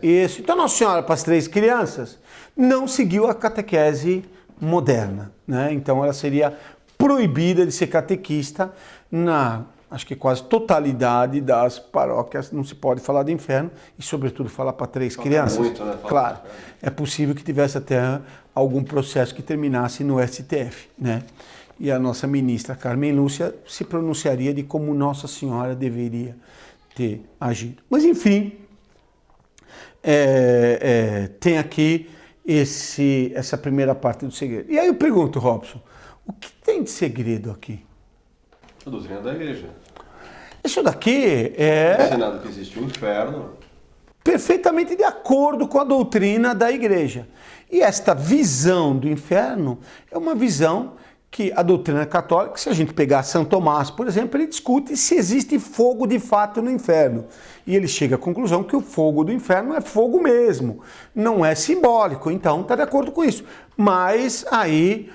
Isso. Então Nossa Senhora, para as 3 crianças, não seguiu a catequese moderna, né? Então ela seria proibida de ser catequista acho que quase totalidade das paróquias. Não se pode falar de inferno e, sobretudo, falar para 3 crianças. Muito, né? Claro, é possível que tivesse até algum processo que terminasse no STF, né? E a nossa ministra Carmen Lúcia se pronunciaria de como Nossa Senhora deveria ter agido. Mas, enfim, tem aqui essa primeira parte do segredo. E aí eu pergunto, Robson, o que tem de segredo aqui? A doutrina da igreja. Isso daqui Ensinando que existe o inferno. perfeitamente de acordo com a doutrina da igreja. E esta visão do inferno é uma visão que a doutrina católica, se a gente pegar São Tomás, por exemplo, ele discute se existe fogo de fato no inferno. E ele chega à conclusão que o fogo do inferno é fogo mesmo, não é simbólico. Então, está de acordo com isso. Mas aí,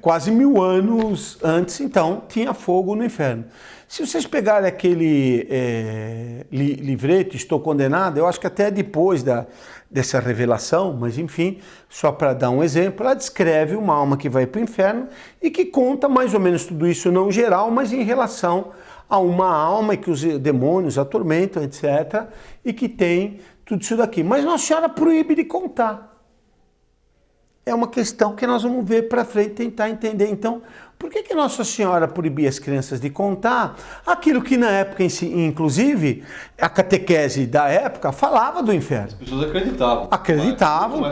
quase 1000 anos antes, então, tinha fogo no inferno. Se vocês pegarem aquele livreto, Estou Condenado, eu acho que até depois dessa revelação, mas enfim, só para dar um exemplo, ela descreve uma alma que vai para o inferno e que conta mais ou menos tudo isso, não geral, mas em relação a uma alma que os demônios atormentam, etc., e que tem tudo isso daqui. Mas Nossa Senhora proíbe de contar. É uma questão que nós vamos ver para frente, tentar entender. Então, por que Nossa Senhora proibia as crianças de contar aquilo que na época, inclusive, a catequese da época falava do inferno? As pessoas acreditavam. Acreditavam,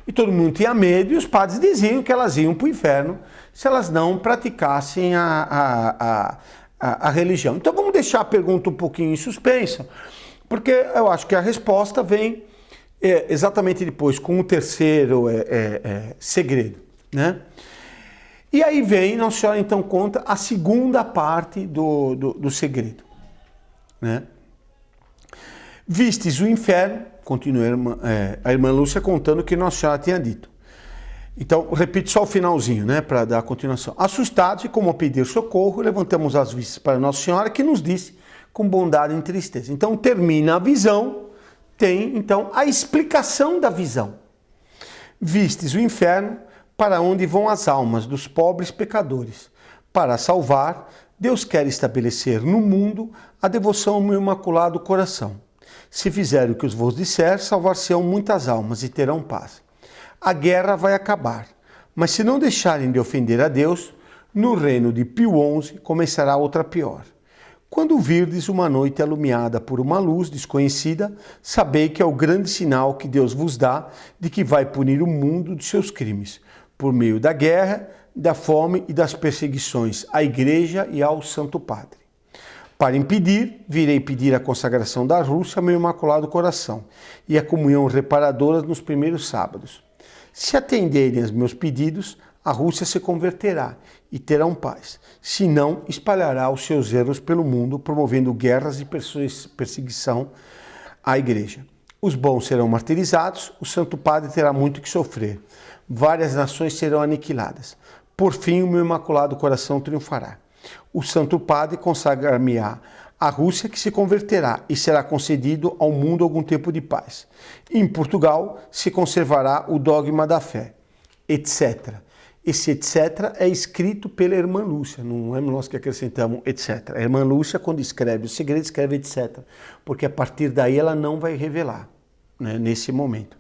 e todo mundo tinha medo, e os padres diziam que elas iam para o inferno se elas não praticassem a religião. Então vamos deixar a pergunta um pouquinho em suspensa, porque eu acho que a resposta vem exatamente depois, com o terceiro segredo, né? E aí vem, Nossa Senhora então conta a segunda parte do segredo, né? Vistes o inferno, continua a irmã Lúcia contando o que Nossa Senhora tinha dito. Então, repito só o finalzinho, né, para dar a continuação. Assustados e como a pedir socorro, levantamos as vistas para Nossa Senhora, que nos disse com bondade e tristeza. Então, termina a visão, tem, então, a explicação da visão. Vistes o inferno, para onde vão as almas dos pobres pecadores. Para salvar, Deus quer estabelecer no mundo a devoção ao meu imaculado coração. Se fizerem o que os vos disser, salvar-se-ão muitas almas e terão paz. A guerra vai acabar, mas se não deixarem de ofender a Deus, no reino de Pio XI começará outra pior. Quando virdes uma noite alumiada por uma luz desconhecida, sabei que é o grande sinal que Deus vos dá de que vai punir o mundo de seus crimes, por meio da guerra, da fome e das perseguições à Igreja e ao Santo Padre. Para impedir, virei pedir a consagração da Rússia ao meu Imaculado Coração e a comunhão reparadora nos primeiros sábados. Se atenderem aos meus pedidos, a Rússia se converterá e terão paz. Se não, espalhará os seus erros pelo mundo, promovendo guerras e perseguição à Igreja. Os bons serão martirizados, o Santo Padre terá muito que sofrer. Várias nações serão aniquiladas. Por fim, o meu Imaculado Coração triunfará. O Santo Padre consagrar-me-á a Rússia, que se converterá e será concedido ao mundo algum tempo de paz. Em Portugal se conservará o dogma da fé, etc. Esse etc. é escrito pela irmã Lúcia, não é nós que acrescentamos etc. A irmã Lúcia, quando escreve o segredo, escreve etc. Porque a partir daí ela não vai revelar, né, nesse momento.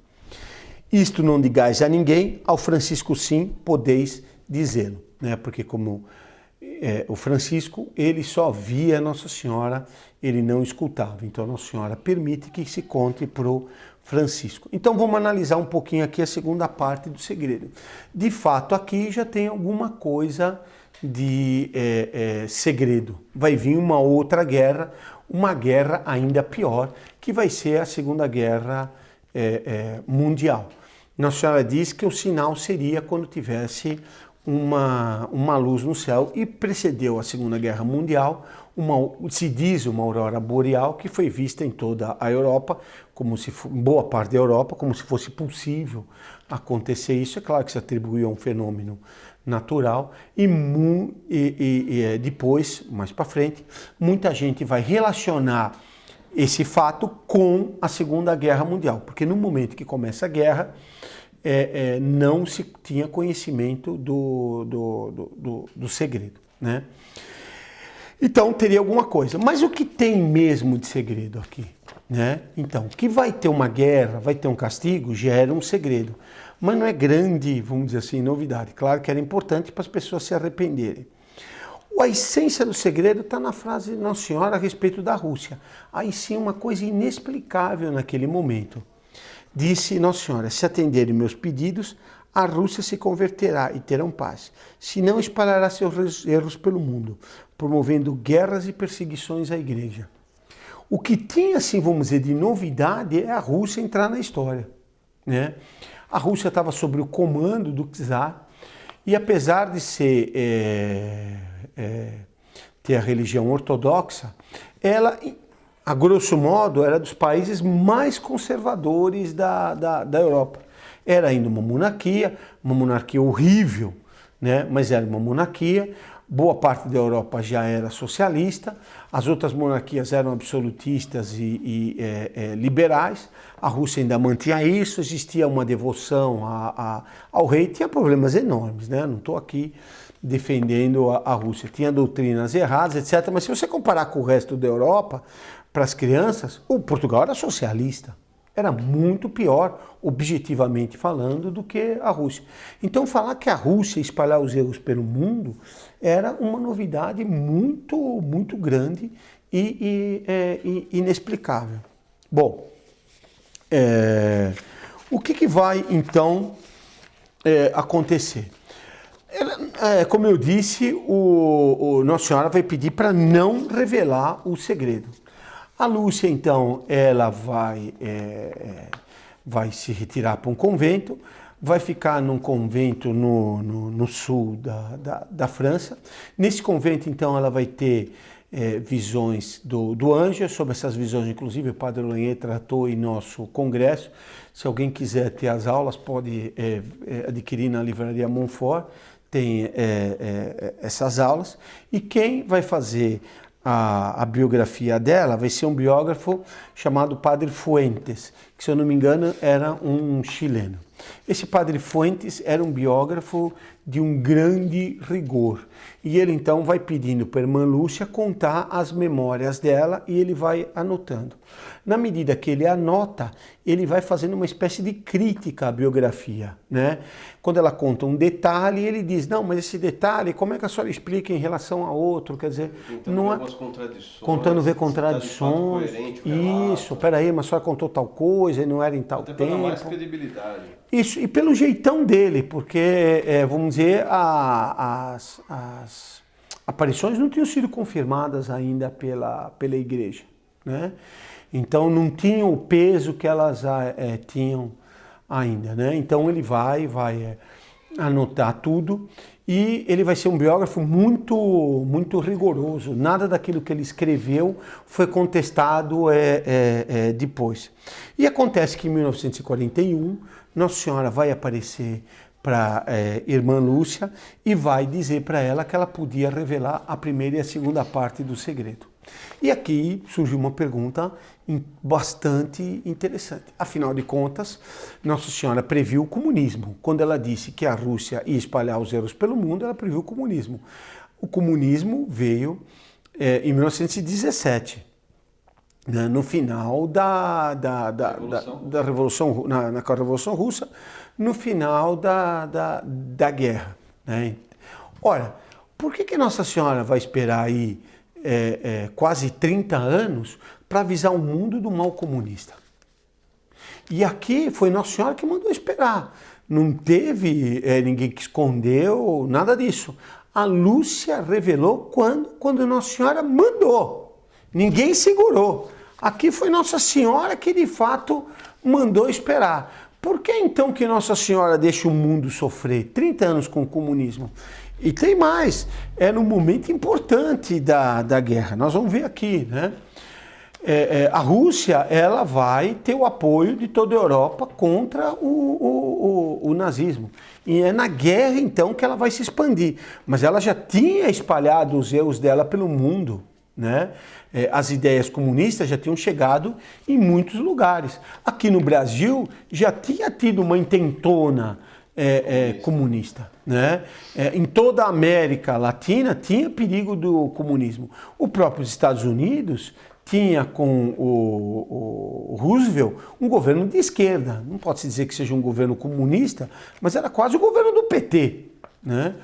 Isto não digais a ninguém, ao Francisco sim podeis dizê-lo, né? Porque como o Francisco, ele só via Nossa Senhora, ele não escutava. Então, Nossa Senhora permite que se conte para o Francisco. Então, vamos analisar um pouquinho aqui a segunda parte do segredo. De fato, aqui já tem alguma coisa de segredo. Vai vir uma outra guerra, uma guerra ainda pior, que vai ser a Segunda Guerra Mundial. Nossa Senhora diz que o sinal seria quando tivesse uma luz no céu, e precedeu a Segunda Guerra Mundial, se diz uma aurora boreal que foi vista em toda a Europa, como se boa parte da Europa, como se fosse possível acontecer isso. É claro que se atribuiu a um fenômeno natural e depois, mais para frente, muita gente vai relacionar esse fato com a Segunda Guerra Mundial, porque no momento que começa a guerra, não se tinha conhecimento do segredo, né? Então teria alguma coisa. Mas o que tem mesmo de segredo aqui, né? Então, que vai ter uma guerra, vai ter um castigo, gera um segredo. Mas não é grande, vamos dizer assim, novidade. Claro que era importante para as pessoas se arrependerem. A essência do segredo está na frase de Nossa Senhora a respeito da Rússia. Aí sim, uma coisa inexplicável naquele momento. Disse Nossa Senhora, se atenderem meus pedidos, a Rússia se converterá e terão paz. Se não, espalhará seus erros pelo mundo, promovendo guerras e perseguições à Igreja. O que tinha, assim, vamos dizer, de novidade é a Rússia entrar na história, né? A Rússia estava sob o comando do czar e, apesar de ser ter a religião ortodoxa, ela, a grosso modo, era dos países mais conservadores da Europa. Era ainda uma monarquia horrível, né? Mas era uma monarquia. Boa parte da Europa já era socialista, as outras monarquias eram absolutistas e liberais, a Rússia ainda mantinha isso, existia uma devoção ao rei, tinha problemas enormes, né? Não estou aqui defendendo a Rússia, tinha doutrinas erradas, etc. Mas se você comparar com o resto da Europa, para as crianças, o Portugal era socialista. Era muito pior, objetivamente falando, do que a Rússia. Então, falar que a Rússia ia espalhar os erros pelo mundo era uma novidade muito, muito grande e inexplicável. Bom, o que vai, então, acontecer? Como eu disse, Nossa Senhora vai pedir para não revelar o segredo. A Lúcia, então, ela vai se retirar para um convento, vai ficar num convento no sul da França. Nesse convento, então, ela vai ter visões do anjo. Sobre essas visões, inclusive, o Padre Lanhet tratou em nosso congresso. Se alguém quiser ter as aulas, pode adquirir na Livraria Montfort, tem essas aulas. E quem vai fazer a biografia dela vai ser um biógrafo chamado Padre Fuentes, que, se eu não me engano, era um chileno. Esse Padre Fuentes era um biógrafo de um grande rigor. E ele, então, vai pedindo para a irmã Lúcia contar as memórias dela e ele vai anotando. Na medida que ele anota, ele vai fazendo uma espécie de crítica à biografia, né? Quando ela conta um detalhe, ele diz, não, mas esse detalhe, como é que a senhora explica em relação a outro? Quer dizer, não é... Contando ver contradições. Isso, peraí, mas a senhora contou tal coisa e não era em tal tempo. Até para dar mais credibilidade. Isso, e pelo jeitão dele, porque, vamos dizer, as aparições não tinham sido confirmadas ainda pela igreja, né? Então não tinham o peso que elas tinham ainda, né? Então ele vai anotar tudo e ele vai ser um biógrafo muito, muito rigoroso. Nada daquilo que ele escreveu foi contestado depois. E acontece que em 1941, Nossa Senhora vai aparecer para irmã Lúcia e vai dizer para ela que ela podia revelar a primeira e a segunda parte do segredo. E aqui surge uma pergunta bastante interessante. Afinal de contas, Nossa Senhora previu o comunismo. Quando ela disse que a Rússia ia espalhar os erros pelo mundo, ela previu o comunismo. O comunismo veio em 1917, né, no final da Revolução, na Revolução Russa, no final da guerra, né? Ora, por que Nossa Senhora vai esperar aí quase 30 anos para avisar o mundo do mal comunista? E aqui foi Nossa Senhora que mandou esperar. Não teve ninguém que escondeu, nada disso. A Lúcia revelou quando Nossa Senhora mandou. Ninguém segurou. Aqui foi Nossa Senhora que de fato mandou esperar. Por que então que Nossa Senhora deixa o mundo sofrer 30 anos com o comunismo? E tem mais, é num momento importante da guerra. Nós vamos ver aqui, né? A Rússia, ela vai ter o apoio de toda a Europa contra o nazismo. E é na guerra, então, que ela vai se expandir. Mas ela já tinha espalhado os erros dela pelo mundo, né? As ideias comunistas já tinham chegado em muitos lugares. Aqui no Brasil, já tinha tido uma intentona comunista, né? Em toda a América Latina tinha perigo do comunismo. O próprio Estados Unidos tinha com o Roosevelt um governo de esquerda. Não pode-se dizer que seja um governo comunista, mas era quase o governo do PT, né?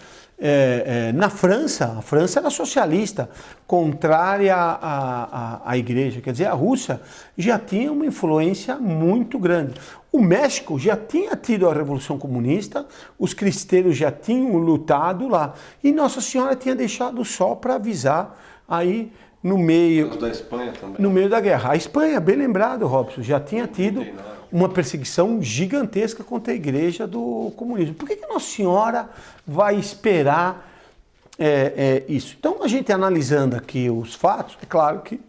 Na França, a França era socialista, contrária à igreja. Quer dizer, a Rússia já tinha uma influência muito grande. O México já tinha tido a Revolução Comunista, os cristãos já tinham lutado lá. E Nossa Senhora tinha deixado só para avisar aí no meio Da Espanha também. no meio da guerra. A Espanha, bem lembrado, Robson, já tinha tido uma perseguição gigantesca contra a igreja do comunismo. Por que Nossa Senhora vai esperar isso? Então, a gente analisando aqui os fatos, é claro que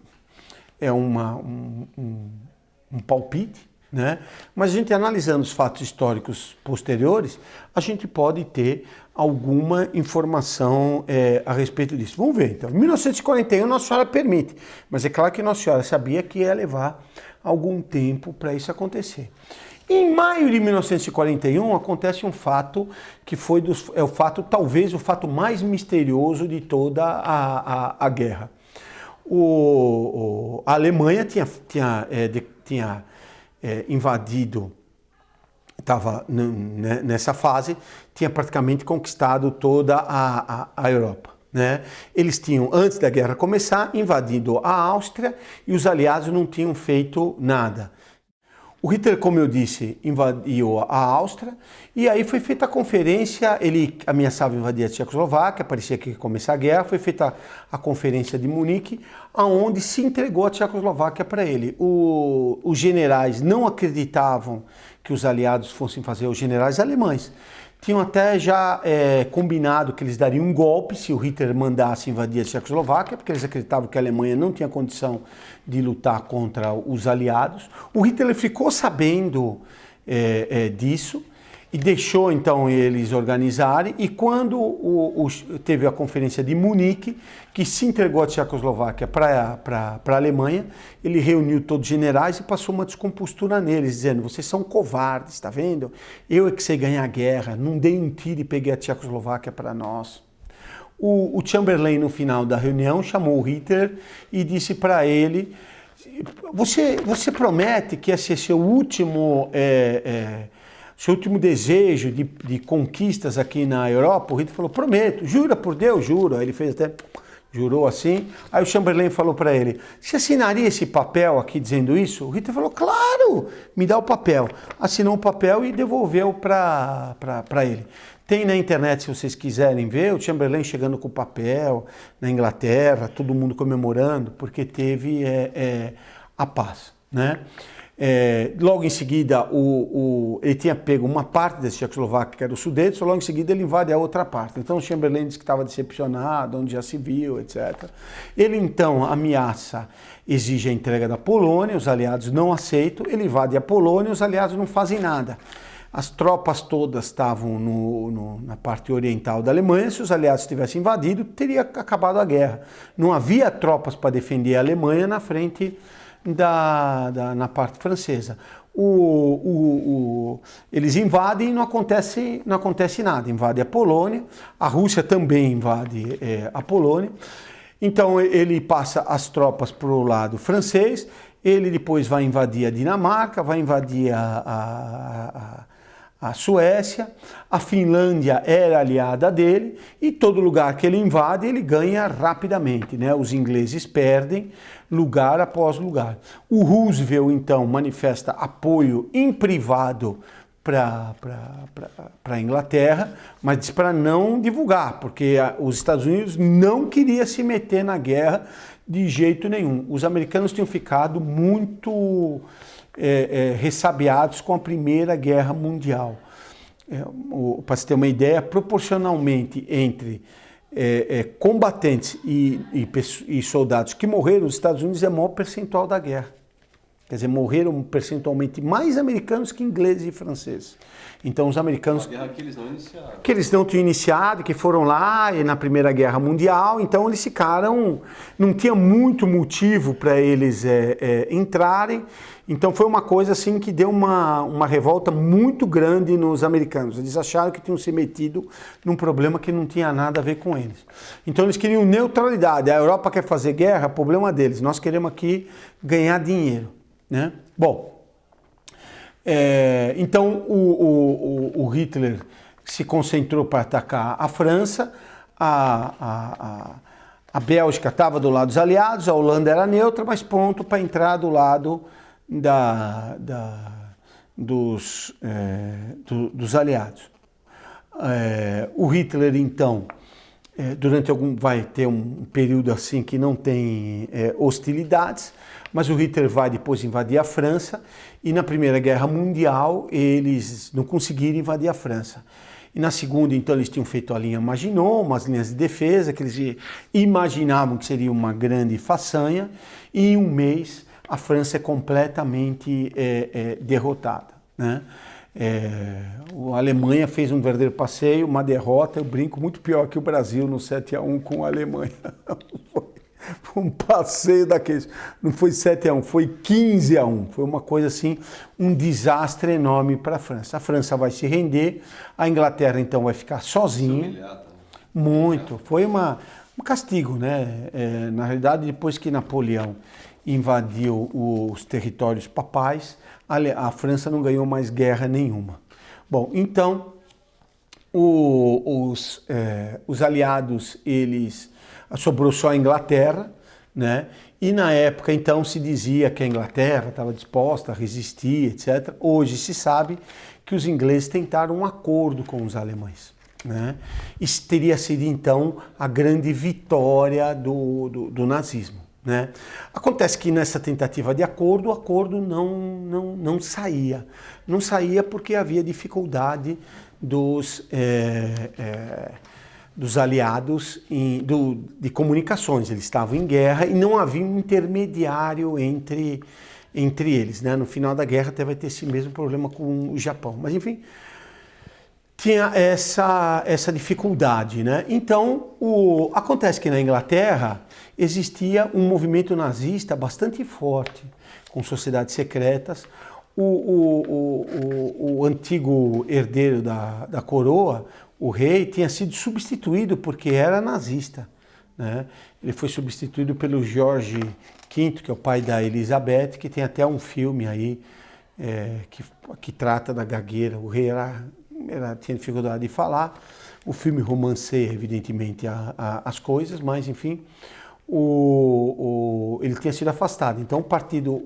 é um palpite, né? Mas a gente analisando os fatos históricos posteriores, a gente pode ter alguma informação a respeito disso. Vamos ver então. Em 1941 Nossa Senhora permite, mas é claro que Nossa Senhora sabia que ia levar algum tempo para isso acontecer. Em maio de 1941 acontece um fato que foi talvez o fato mais misterioso de toda a guerra. A Alemanha tinha invadido, estava nessa fase, tinha praticamente conquistado toda a Europa, né? Eles tinham, antes da guerra começar, invadido a Áustria e os aliados não tinham feito nada. O Hitler, como eu disse, invadiu a Áustria e aí foi feita a conferência, ele ameaçava invadir a Tchecoslováquia, parecia que ia começar a guerra, foi feita a conferência de Munique, aonde se entregou a Tchecoslováquia para ele. Os generais não acreditavam que os aliados fossem fazer, os generais alemães. Tinham até já combinado que eles dariam um golpe se o Hitler mandasse invadir a Tchecoslováquia, porque eles acreditavam que a Alemanha não tinha condição de lutar contra os aliados. O Hitler ficou sabendo disso e deixou então eles organizarem, e quando teve a conferência de Munique, que se entregou a Tchecoslováquia para a Alemanha, ele reuniu todos os generais e passou uma descompostura neles, dizendo: vocês são covardes, está vendo? Eu é que sei ganhar a guerra, não dei um tiro e peguei a Tchecoslováquia para nós. O Chamberlain, no final da reunião, chamou o Hitler e disse para ele: você promete que esse é seu último desejo de conquistas aqui na Europa? O Hitler falou: prometo. Jura por Deus? Juro. Aí ele fez até, jurou assim. Aí o Chamberlain falou para ele: você assinaria esse papel aqui dizendo isso? O Hitler falou: claro, me dá o papel. Assinou o papel e devolveu para ele. Tem na internet, se vocês quiserem ver, o Chamberlain chegando com o papel na Inglaterra, todo mundo comemorando, porque teve a paz, né? Logo em seguida, ele tinha pego uma parte da Tchecoslováquia, que era o Sudete, logo em seguida ele invade a outra parte. Então o Chamberlain disse que estava decepcionado, onde já se viu, etc. Ele então ameaça, exige a entrega da Polônia, os aliados não aceitam, ele invade a Polônia, os aliados não fazem nada. As tropas todas estavam na parte oriental da Alemanha. Se os aliados tivessem invadido, teria acabado a guerra. Não havia tropas para defender a Alemanha na frente na parte francesa. Eles invadem e não acontece nada. Invade a Polônia, a Rússia também invade a Polônia. Então ele passa as tropas para o lado francês, ele depois vai invadir a Dinamarca, vai invadir a Suécia, a Finlândia era aliada dele, e todo lugar que ele invade ele ganha rapidamente, né? Os ingleses perdem lugar após lugar. O Roosevelt então manifesta apoio em privado para a Inglaterra, mas diz para não divulgar, porque os Estados Unidos não queria se meter na guerra de jeito nenhum. Os americanos tinham ficado muito ressabiados com a Primeira Guerra Mundial. Para se ter uma ideia, proporcionalmente entre combatentes e soldados que morreram, os Estados Unidos é o maior percentual da guerra. Quer dizer, morreram percentualmente mais americanos que ingleses e franceses. Então os americanos... Uma guerra que eles não iniciaram. Que eles não tinham iniciado, que foram lá na Primeira Guerra Mundial, então eles ficaram... Não tinha muito motivo para eles entrarem, então foi uma coisa assim que deu uma revolta muito grande nos americanos. Eles acharam que tinham se metido num problema que não tinha nada a ver com eles. Então eles queriam neutralidade. A Europa quer fazer guerra, problema deles. Nós queremos aqui ganhar dinheiro, né? Bom, então o Hitler se concentrou para atacar a França, a Bélgica estava do lado dos aliados, a Holanda era neutra, mas pronto para entrar do lado dos aliados. O Hitler então vai ter um período assim que não tem hostilidades, mas o Hitler vai depois invadir a França e na Primeira Guerra Mundial eles não conseguiram invadir a França. E na Segunda, então, eles tinham feito a linha Maginot, umas linhas de defesa que eles imaginavam que seria uma grande façanha, e em um mês a França é completamente derrotada, né? A Alemanha fez um verdadeiro passeio, uma derrota, eu brinco, muito pior que o Brasil no 7-1 com a Alemanha. Foi um passeio daqueles. Não foi 7-1, foi 15-1. Foi uma coisa assim, um desastre enorme para a França. A França vai se render, a Inglaterra então vai ficar sozinha. Muito. Foi um castigo, né? Na realidade, depois que Napoleão invadiu os territórios papais, a França não ganhou mais guerra nenhuma. Bom, então os aliados, sobrou só a Inglaterra, né? E na época então se dizia que a Inglaterra estava disposta a resistir, etc. Hoje se sabe que os ingleses tentaram um acordo com os alemães, né? Isso teria sido então a grande vitória do nazismo, né? Acontece que nessa tentativa de acordo, o acordo não saía. Não saía porque havia dificuldade dos aliados de comunicações. Eles estavam em guerra e não havia um intermediário entre eles, né? No final da guerra até vai ter esse mesmo problema com o Japão. Mas enfim, tinha essa dificuldade, né? Então, acontece que na Inglaterra existia um movimento nazista bastante forte, com sociedades secretas. O antigo herdeiro da coroa, o rei, tinha sido substituído porque era nazista, né? Ele foi substituído pelo Jorge V, que é o pai da Elizabeth, que tem até um filme aí que trata da gagueira. O rei tinha dificuldade de falar. O filme romanceia, evidentemente, as coisas, mas, enfim, ele tinha sido afastado. Então, o partido...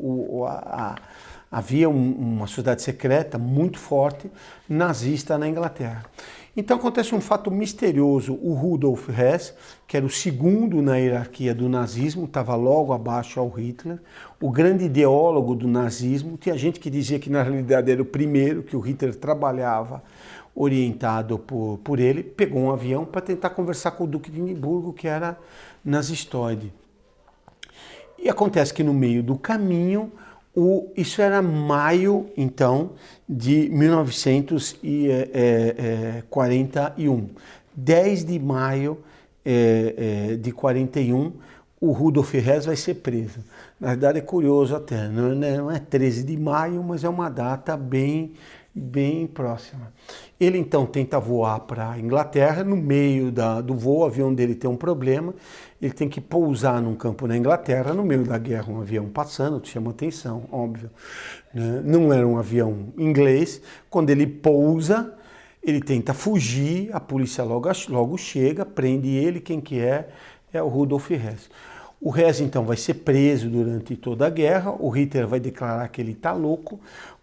havia uma sociedade secreta muito forte, nazista na Inglaterra. Então acontece um fato misterioso. O Rudolf Hess, que era o segundo na hierarquia do nazismo, estava logo abaixo ao Hitler, o grande ideólogo do nazismo. Tinha gente que dizia que na realidade era o primeiro, que o Hitler trabalhava orientado por ele. Pegou um avião para tentar conversar com o Duque de Edimburgo, que era nazistoide. E acontece que no meio do caminho, isso era maio, então, de 1941. 10 de maio de 41, o Rudolf Hess vai ser preso. Na verdade é curioso até, não é 13 de maio, mas é uma data bem próxima. Ele então tenta voar para a Inglaterra. No meio do voo, o avião dele tem um problema, ele tem que pousar num campo na Inglaterra. No meio da guerra, um avião passando, te chama atenção, óbvio, né? Não era um avião inglês. Quando ele pousa, ele tenta fugir, a polícia logo chega, prende ele. Quem que é? É o Rudolf Hess. O Hess então vai ser preso durante toda a guerra. O Hitler vai declarar que ele está louco.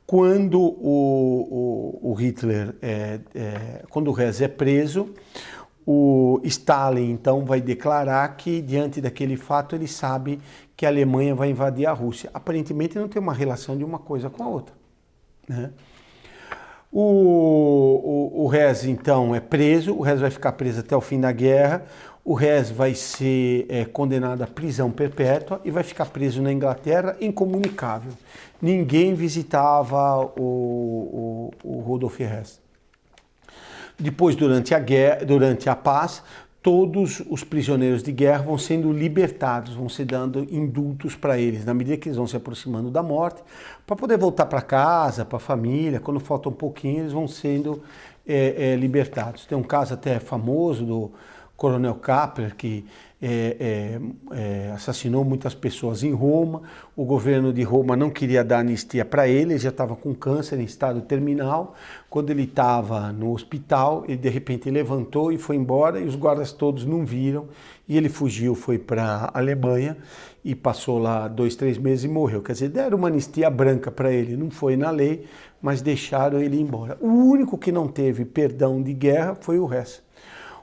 Quando o Hess é preso, o Stalin então vai declarar que, diante daquele fato, ele sabe que a Alemanha vai invadir a Rússia. Aparentemente não tem uma relação de uma coisa com a outra, né? O Hess então é preso. O Hess vai ficar preso até o fim da guerra. O Hess vai ser condenado à prisão perpétua e vai ficar preso na Inglaterra, incomunicável. Ninguém visitava o Rudolf Hess. Depois, durante a paz, todos os prisioneiros de guerra vão sendo libertados, vão se dando indultos para eles, na medida que eles vão se aproximando da morte, para poder voltar para casa, para a família. Quando falta um pouquinho, eles vão sendo libertados. Tem um caso até famoso do Coronel Kappler, que assassinou muitas pessoas em Roma. O governo de Roma não queria dar anistia para ele já estava com câncer em estado terminal. Quando ele estava no hospital, ele de repente levantou e foi embora, e os guardas todos não viram, e ele fugiu, foi para a Alemanha e passou lá 2, 3 meses e morreu. Quer dizer, deram uma anistia branca para ele, não foi na lei, mas deixaram ele ir embora. O único que não teve perdão de guerra foi o Hess.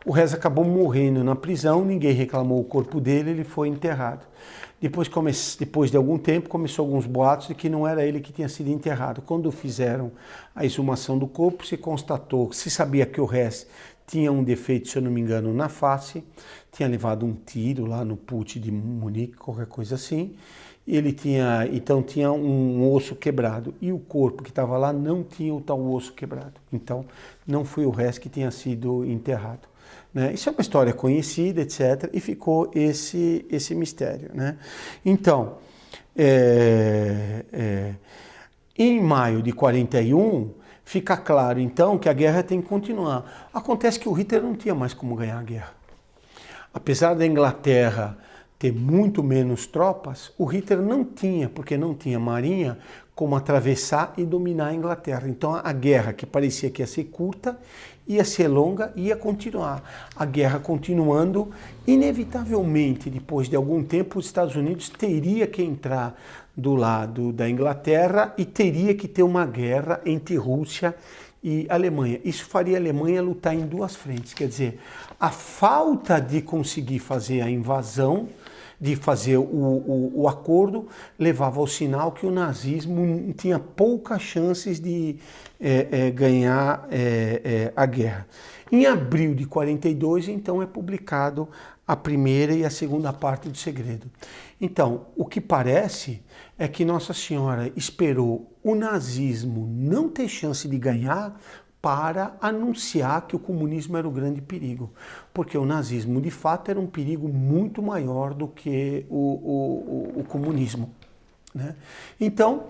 O Hess acabou morrendo na prisão, ninguém reclamou o corpo dele, ele foi enterrado. Depois de algum tempo, começou alguns boatos de que não era ele que tinha sido enterrado. Quando fizeram a exumação do corpo, se constatou, se sabia que o Hess tinha um defeito, se eu não me engano, na face, tinha levado um tiro lá no Put de Munique, qualquer coisa assim. Ele tinha um osso quebrado e o corpo que estava lá não tinha o tal osso quebrado. Então, não foi o Hess que tinha sido enterrado. Né? Isso é uma história conhecida, etc. E ficou esse mistério. Né? Então, em maio de 41, fica claro, então, que a guerra tem que continuar. Acontece que o Hitler não tinha mais como ganhar a guerra. Apesar da Inglaterra ter muito menos tropas, o Hitler não tinha, porque não tinha marinha, como atravessar e dominar a Inglaterra. Então a guerra, que parecia que ia ser curta, ia ser longa, ia continuar. A guerra continuando, inevitavelmente, depois de algum tempo, os Estados Unidos teria que entrar do lado da Inglaterra e teria que ter uma guerra entre Rússia e Alemanha. Isso faria a Alemanha lutar em duas frentes, quer dizer, a falta de conseguir fazer a invasão, de fazer o acordo, levava ao sinal que o nazismo tinha poucas chances de ganhar a guerra. Em abril de 42, então, é publicado a primeira e a segunda parte do Segredo. Então, o que parece é que Nossa Senhora esperou o nazismo não ter chance de ganhar para anunciar que o comunismo era o grande perigo, porque o nazismo de fato era um perigo muito maior do que o comunismo. Né? Então,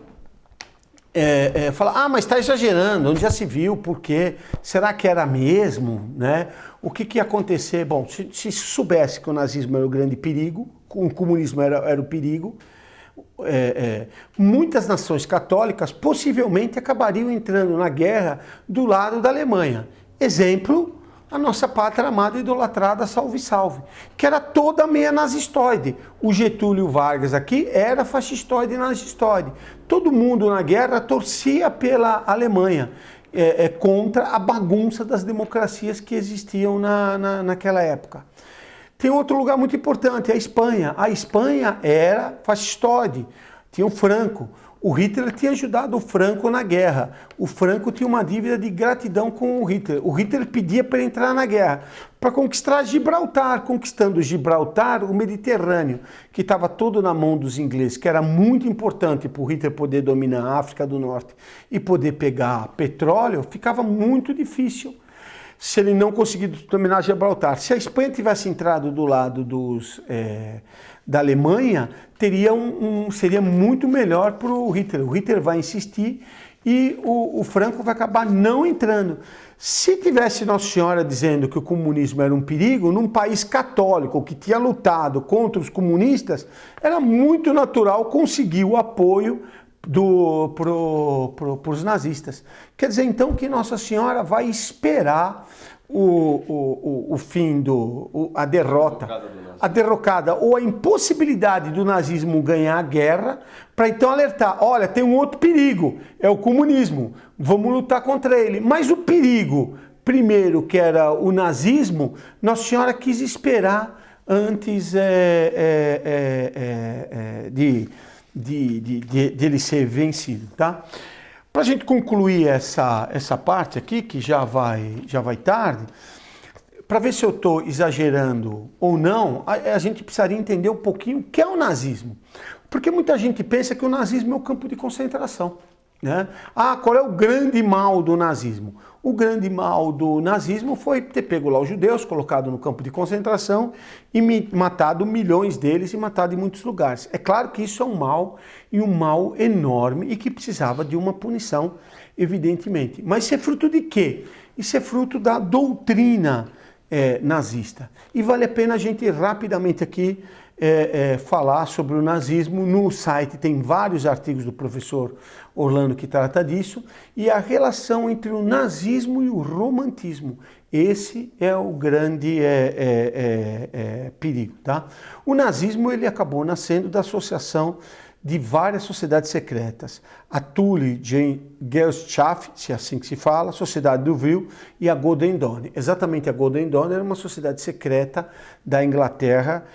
fala, mas está exagerando, onde já se viu, por quê? Será que era mesmo? Né? O que ia acontecer? Bom, se soubesse que o nazismo era o grande perigo, o comunismo era o perigo, muitas nações católicas possivelmente acabariam entrando na guerra do lado da Alemanha. Exemplo, a nossa pátria amada e idolatrada, salve, salve, que era toda meia nazistoide. O Getúlio Vargas aqui era fascistoide e nazistoide. Todo mundo na guerra torcia pela Alemanha, contra a bagunça das democracias que existiam naquela época. Tem outro lugar muito importante, a Espanha. A Espanha era fascistoide, tinha o Franco. O Hitler tinha ajudado o Franco na guerra. O Franco tinha uma dívida de gratidão com o Hitler. O Hitler pedia para entrar na guerra, para conquistar Gibraltar. Conquistando Gibraltar, o Mediterrâneo, que estava todo na mão dos ingleses, que era muito importante para o Hitler poder dominar a África do Norte e poder pegar petróleo, ficava muito difícil se ele não conseguir dominar Gibraltar. Se a Espanha tivesse entrado do lado da Alemanha, seria muito melhor para o Hitler. O Hitler vai insistir e o Franco vai acabar não entrando. Se tivesse Nossa Senhora dizendo que o comunismo era um perigo, num país católico que tinha lutado contra os comunistas, era muito natural conseguir o apoio para os nazistas. Quer dizer, então, que Nossa Senhora vai esperar o fim, a derrocada ou a impossibilidade do nazismo ganhar a guerra, para então alertar, olha, tem um outro perigo, é o comunismo, vamos lutar contra ele. Mas o perigo, primeiro, que era o nazismo, Nossa Senhora quis esperar antes de ele ser vencido, tá? Para a gente concluir essa parte aqui, que já vai tarde, para ver se eu estou exagerando ou não, a gente precisaria entender um pouquinho o que é o nazismo. Porque muita gente pensa que o nazismo é o campo de concentração. Né? Qual é o grande mal do nazismo? O grande mal do nazismo foi ter pego lá os judeus, colocado no campo de concentração e matado milhões deles e matado em muitos lugares. É claro que isso é um mal, e um mal enorme, e que precisava de uma punição, evidentemente. Mas isso é fruto de quê? Isso é fruto da doutrina nazista. E vale a pena a gente rapidamente aqui falar sobre o nazismo. No site tem vários artigos do professor Orlando que trata disso, e a relação entre o nazismo e o romantismo. Esse é o grande perigo. Tá? O nazismo ele acabou nascendo da associação de várias sociedades secretas. A Thule-Gesellschaft, se é assim que se fala, a Sociedade do Vril e a Golden Dawn. Exatamente, a Golden Dawn era uma sociedade secreta da Inglaterra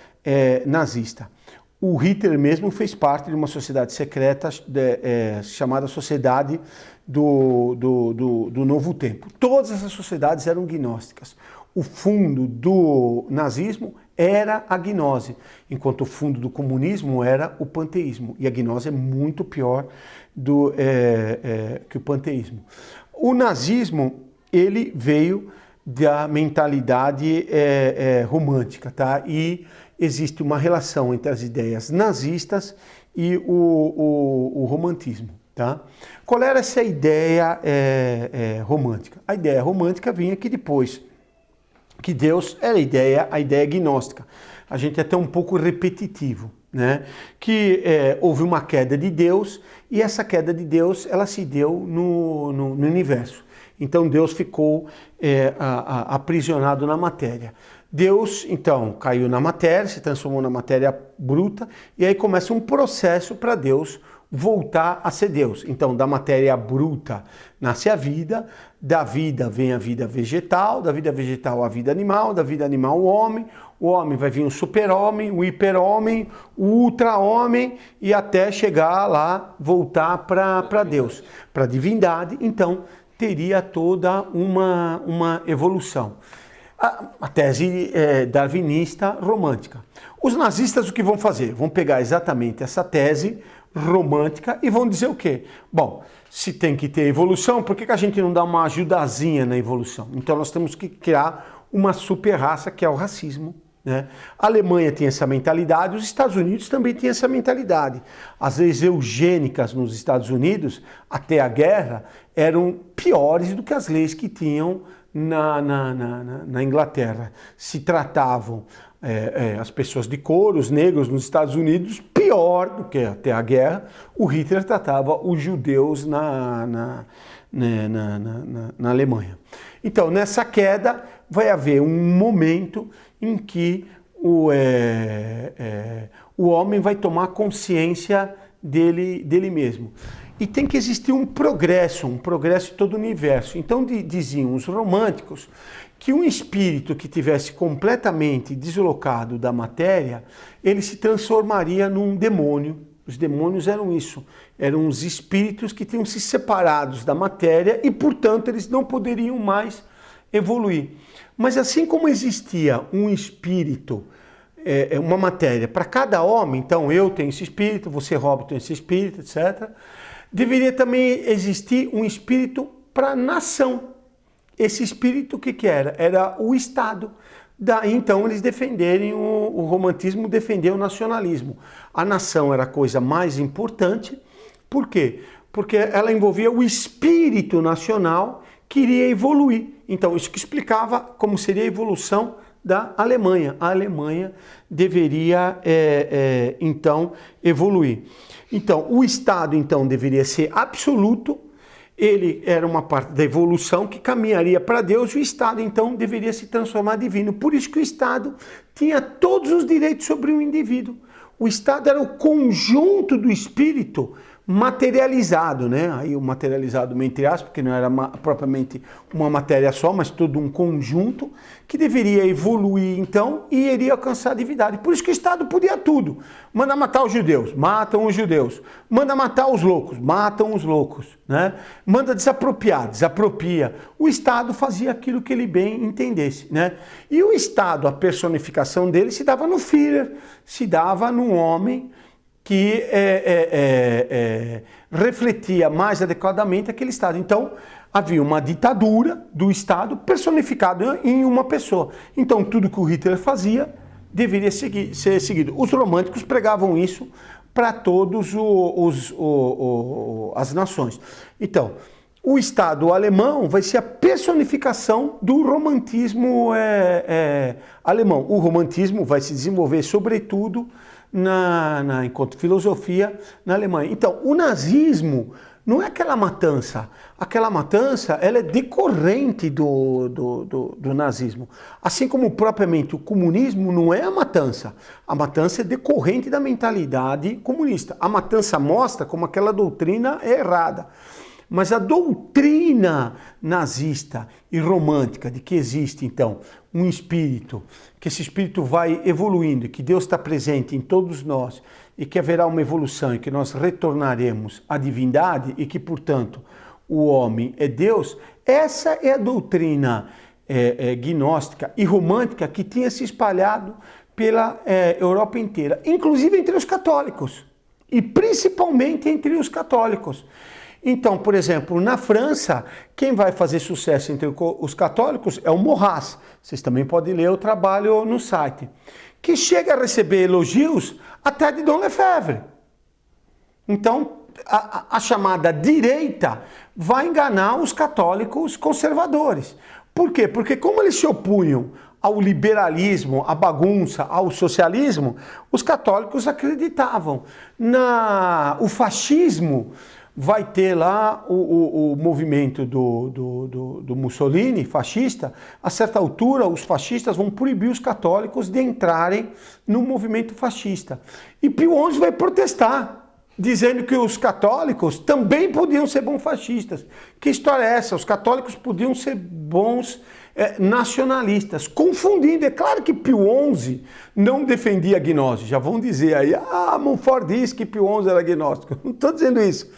nazista. O Hitler mesmo fez parte de uma sociedade secreta chamada Sociedade do Novo Tempo. Todas essas sociedades eram gnósticas. O fundo do nazismo era a gnose, enquanto o fundo do comunismo era o panteísmo. E a gnose é muito pior que o panteísmo. O nazismo, ele veio da mentalidade romântica, tá? E existe uma relação entre as ideias nazistas e o romantismo, tá? Qual era essa ideia romântica? A ideia romântica vinha que depois que Deus era a ideia gnóstica. A gente é até um pouco repetitivo, né? Que houve uma queda de Deus e essa queda de Deus ela se deu no universo. Então Deus ficou aprisionado na matéria. Deus, então, caiu na matéria, se transformou na matéria bruta e aí começa um processo para Deus voltar a ser Deus. Então, da matéria bruta nasce a vida, da vida vem a vida vegetal, da vida vegetal a vida animal, da vida animal o homem vai vir o super-homem, o hiper-homem, o ultra-homem e até chegar lá, voltar para Deus, para a divindade. Então, teria toda uma evolução. A tese darwinista romântica. Os nazistas o que vão fazer? Vão pegar exatamente essa tese romântica e vão dizer o quê? Bom, se tem que ter evolução, por que a gente não dá uma ajudazinha na evolução? Então nós temos que criar uma super raça que é o racismo, né? A Alemanha tinha essa mentalidade, os Estados Unidos também tinham essa mentalidade. As leis eugênicas nos Estados Unidos, até a guerra, eram piores do que as leis que tinham na Inglaterra. Se tratavam as pessoas de cor, os negros nos Estados Unidos, pior do que até a guerra. O Hitler tratava os judeus na Alemanha. Então, nessa queda, vai haver um momento em que o homem vai tomar consciência dele mesmo. E tem que existir um progresso em todo o universo. Então diziam os românticos que um espírito que tivesse completamente deslocado da matéria, ele se transformaria num demônio. Os demônios eram isso, eram os espíritos que tinham se separados da matéria e, portanto, eles não poderiam mais evoluir. Mas assim como existia um espírito, uma matéria para cada homem, então eu tenho esse espírito, você, Robert, tem esse espírito, etc., deveria também existir um espírito para a nação. Esse espírito, o que era? Era o Estado. Daí, então, eles defenderem o romantismo, defender o nacionalismo. A nação era a coisa mais importante. Por quê? Porque ela envolvia o espírito nacional que iria evoluir. Então, isso que explicava como seria a evolução da Alemanha. A Alemanha deveria, então, evoluir. Então, o Estado, então, deveria ser absoluto. Ele era uma parte da evolução que caminharia para Deus e o Estado, então, deveria se transformar divino. Por isso que o Estado tinha todos os direitos sobre o indivíduo. O Estado era o conjunto do espírito materializado, né? Aí o materializado, entre aspas, porque não era propriamente uma matéria só, mas todo um conjunto que deveria evoluir, então, e iria alcançar a divindade. Por isso que o Estado podia tudo. Manda matar os judeus, matam os judeus. Manda matar os loucos, matam os loucos, né? Manda desapropriar, desapropria. O Estado fazia aquilo que ele bem entendesse, né? E o Estado, a personificação dele, se dava no Führer, se dava num homem que refletia mais adequadamente aquele Estado. Então, havia uma ditadura do Estado personificada em uma pessoa. Então, tudo que o Hitler fazia deveria ser seguido. Os românticos pregavam isso para todas as nações. Então, o Estado alemão vai ser a personificação do romantismo alemão. O romantismo vai se desenvolver, sobretudo, enquanto filosofia na Alemanha. Então, o nazismo não é aquela matança. Aquela matança, ela é decorrente do nazismo. Assim como propriamente o comunismo não é a matança é decorrente da mentalidade comunista. A matança mostra como aquela doutrina é errada. Mas a doutrina nazista e romântica de que existe, então, um espírito, que esse espírito vai evoluindo, que Deus está presente em todos nós e que haverá uma evolução e que nós retornaremos à divindade e que, portanto, o homem é Deus, essa é a doutrina gnóstica e romântica que tinha se espalhado pela Europa inteira, inclusive entre os católicos e principalmente entre os católicos. Então, por exemplo, na França, quem vai fazer sucesso entre os católicos é o Maurras. Vocês também podem ler o trabalho no site. Que chega a receber elogios até de Dom Lefebvre. Então, a chamada direita vai enganar os católicos conservadores. Por quê? Porque como eles se opunham ao liberalismo, à bagunça, ao socialismo, os católicos acreditavam. O fascismo vai ter lá o movimento do Mussolini, fascista. A certa altura, os fascistas vão proibir os católicos de entrarem no movimento fascista. E Pio XI vai protestar, dizendo que os católicos também podiam ser bons fascistas. Que história é essa? Os católicos podiam ser bons nacionalistas, confundindo. É claro que Pio XI não defendia a gnose. Já vão dizer aí, Montfort diz que Pio XI era agnóstico. Não estou dizendo isso.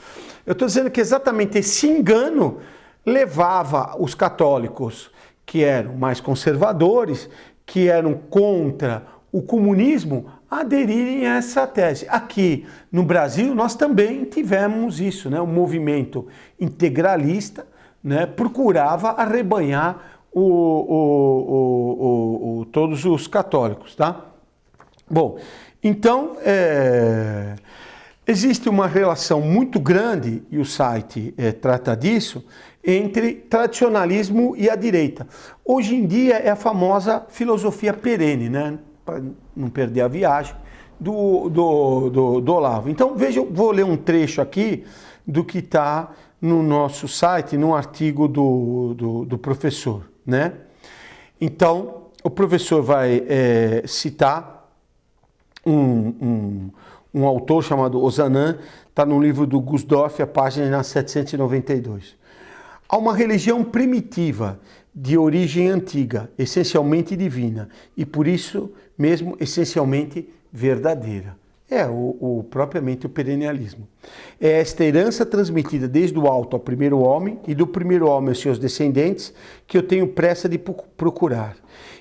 Eu estou dizendo que exatamente esse engano levava os católicos, que eram mais conservadores, que eram contra o comunismo, a aderirem a essa tese. Aqui no Brasil nós também tivemos isso, né? O movimento integralista, né, procurava arrebanhar todos os católicos, tá? Bom, então existe uma relação muito grande, e o site trata disso, entre tradicionalismo e a direita. Hoje em dia é a famosa filosofia perene, né? Para não perder a viagem, do Olavo. Então, veja, eu vou ler um trecho aqui do que está no nosso site, num artigo do professor, né? Então, o professor vai citar um autor chamado Ozanam, está no livro do Gusdorff, a página 792. Há uma religião primitiva, de origem antiga, essencialmente divina, e por isso mesmo essencialmente verdadeira. Propriamente o perennialismo. É esta herança transmitida desde o alto ao primeiro homem e do primeiro homem aos seus descendentes que eu tenho pressa de procurar.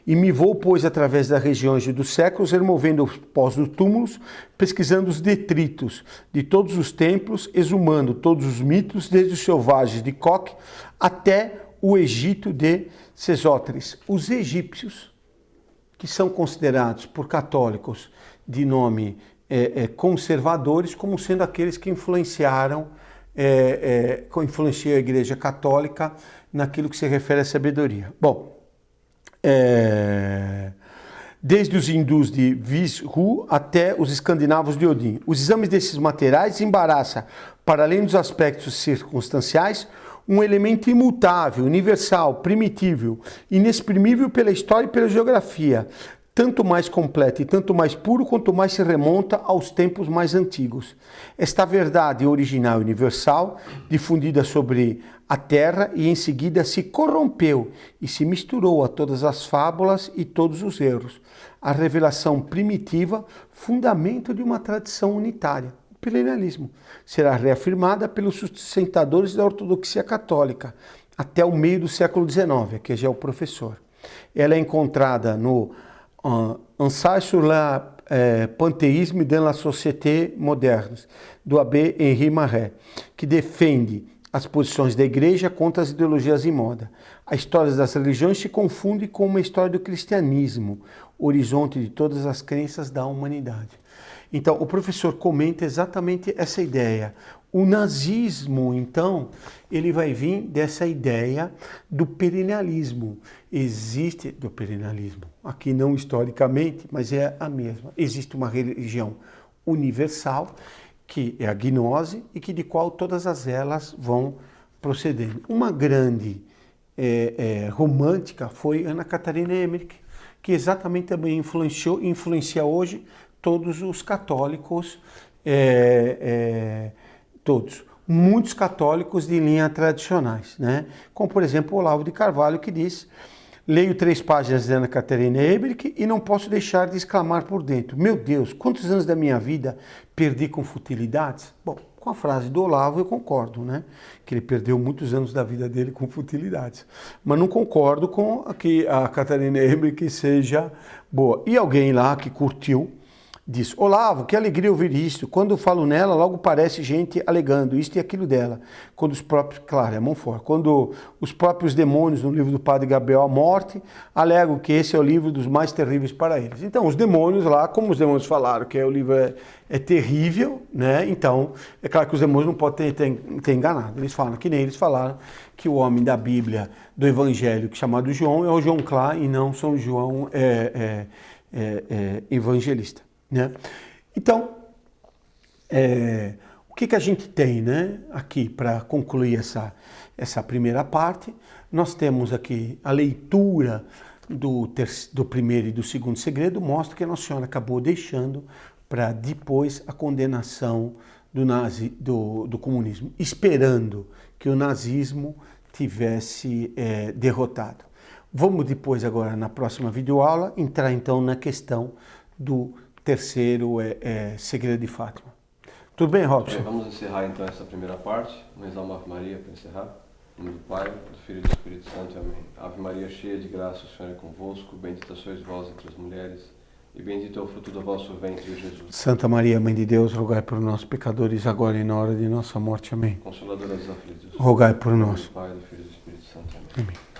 E me vou, pois, através das regiões dos séculos, removendo os pós dos túmulos, pesquisando os detritos de todos os templos, exumando todos os mitos, desde os selvagens de Coque até o Egito de Sesóteres. Os egípcios, que são considerados por católicos de nome conservadores, como sendo aqueles que influenciam a Igreja Católica naquilo que se refere à sabedoria. Bom, desde os hindus de Vishnu até os escandinavos de Odin. Os exames desses materiais embaraçam, para além dos aspectos circunstanciais, um elemento imutável, universal, primitivo, inexprimível pela história e pela geografia, tanto mais completo e tanto mais puro quanto mais se remonta aos tempos mais antigos. Esta verdade original e universal, difundida sobre a terra e em seguida se corrompeu e se misturou a todas as fábulas e todos os erros. A revelação primitiva, fundamento de uma tradição unitária. O perennialismo será reafirmada pelos sustentadores da ortodoxia católica até o meio do século XIX, que já é o professor. Ela é encontrada no Ensaio sur le panthéisme dans la société moderne, do abbé Henri Marais, que defende as posições da igreja contra as ideologias em moda. A história das religiões se confunde com uma história do cristianismo, horizonte de todas as crenças da humanidade. Então, o professor comenta exatamente essa ideia. O nazismo, então, ele vai vir dessa ideia do perennialismo. Existe, do perennialismo, aqui não historicamente, mas é a mesma. Existe uma religião universal que é a gnose e que de qual todas as elas vão procedendo. Uma grande romântica foi Ana Catarina Emmerich, que exatamente também influencia hoje todos os católicos, todos. Muitos católicos de linha tradicionais, né? Como, por exemplo, Olavo de Carvalho, que diz: leio 3 páginas de Ana Catarina Emmerich e não posso deixar de exclamar por dentro: meu Deus, quantos anos da minha vida perdi com futilidades? Bom, com a frase do Olavo eu concordo, né? Que ele perdeu muitos anos da vida dele com futilidades. Mas não concordo com que a Catarina Emmerich seja boa. E alguém lá que curtiu diz: Olavo, que alegria ouvir isso. Quando falo nela, logo parece gente alegando isto e aquilo dela. Quando os próprios, claro, é Montfort, quando os próprios demônios, no livro do Padre Gabriel, A Morte, alegam que esse é o livro dos mais terríveis para eles. Então, os demônios lá, como os demônios falaram que o livro é terrível, né? Então, é claro que os demônios não podem ter enganado. Eles falam que nem eles falaram que o homem da Bíblia, do Evangelho, chamado João, é o João Clá e não São João evangelista. Né? Então, o que a gente tem, né, aqui para concluir essa primeira parte? Nós temos aqui a leitura do primeiro e do segundo segredo, mostra que a Nossa Senhora acabou deixando para depois a condenação do comunismo, esperando que o nazismo tivesse derrotado. Vamos depois, agora na próxima videoaula, entrar então na questão do terceiro segredo de Fátima. Tudo bem, Robson? Vamos encerrar então essa primeira parte. Vamos rezar uma Ave Maria para encerrar. Em nome do Pai, do Filho e do Espírito Santo. Amém. Ave Maria, cheia de graça, o Senhor é convosco. Bendita sois vós entre as mulheres, e bendito é o fruto do vosso ventre, Jesus. Santa Maria, Mãe de Deus, rogai por nós, pecadores, agora e na hora de nossa morte. Amém. Consoladora dos aflitos, rogai por nós. Do Pai, do Filho e do Espírito Santo. Amém. Amém.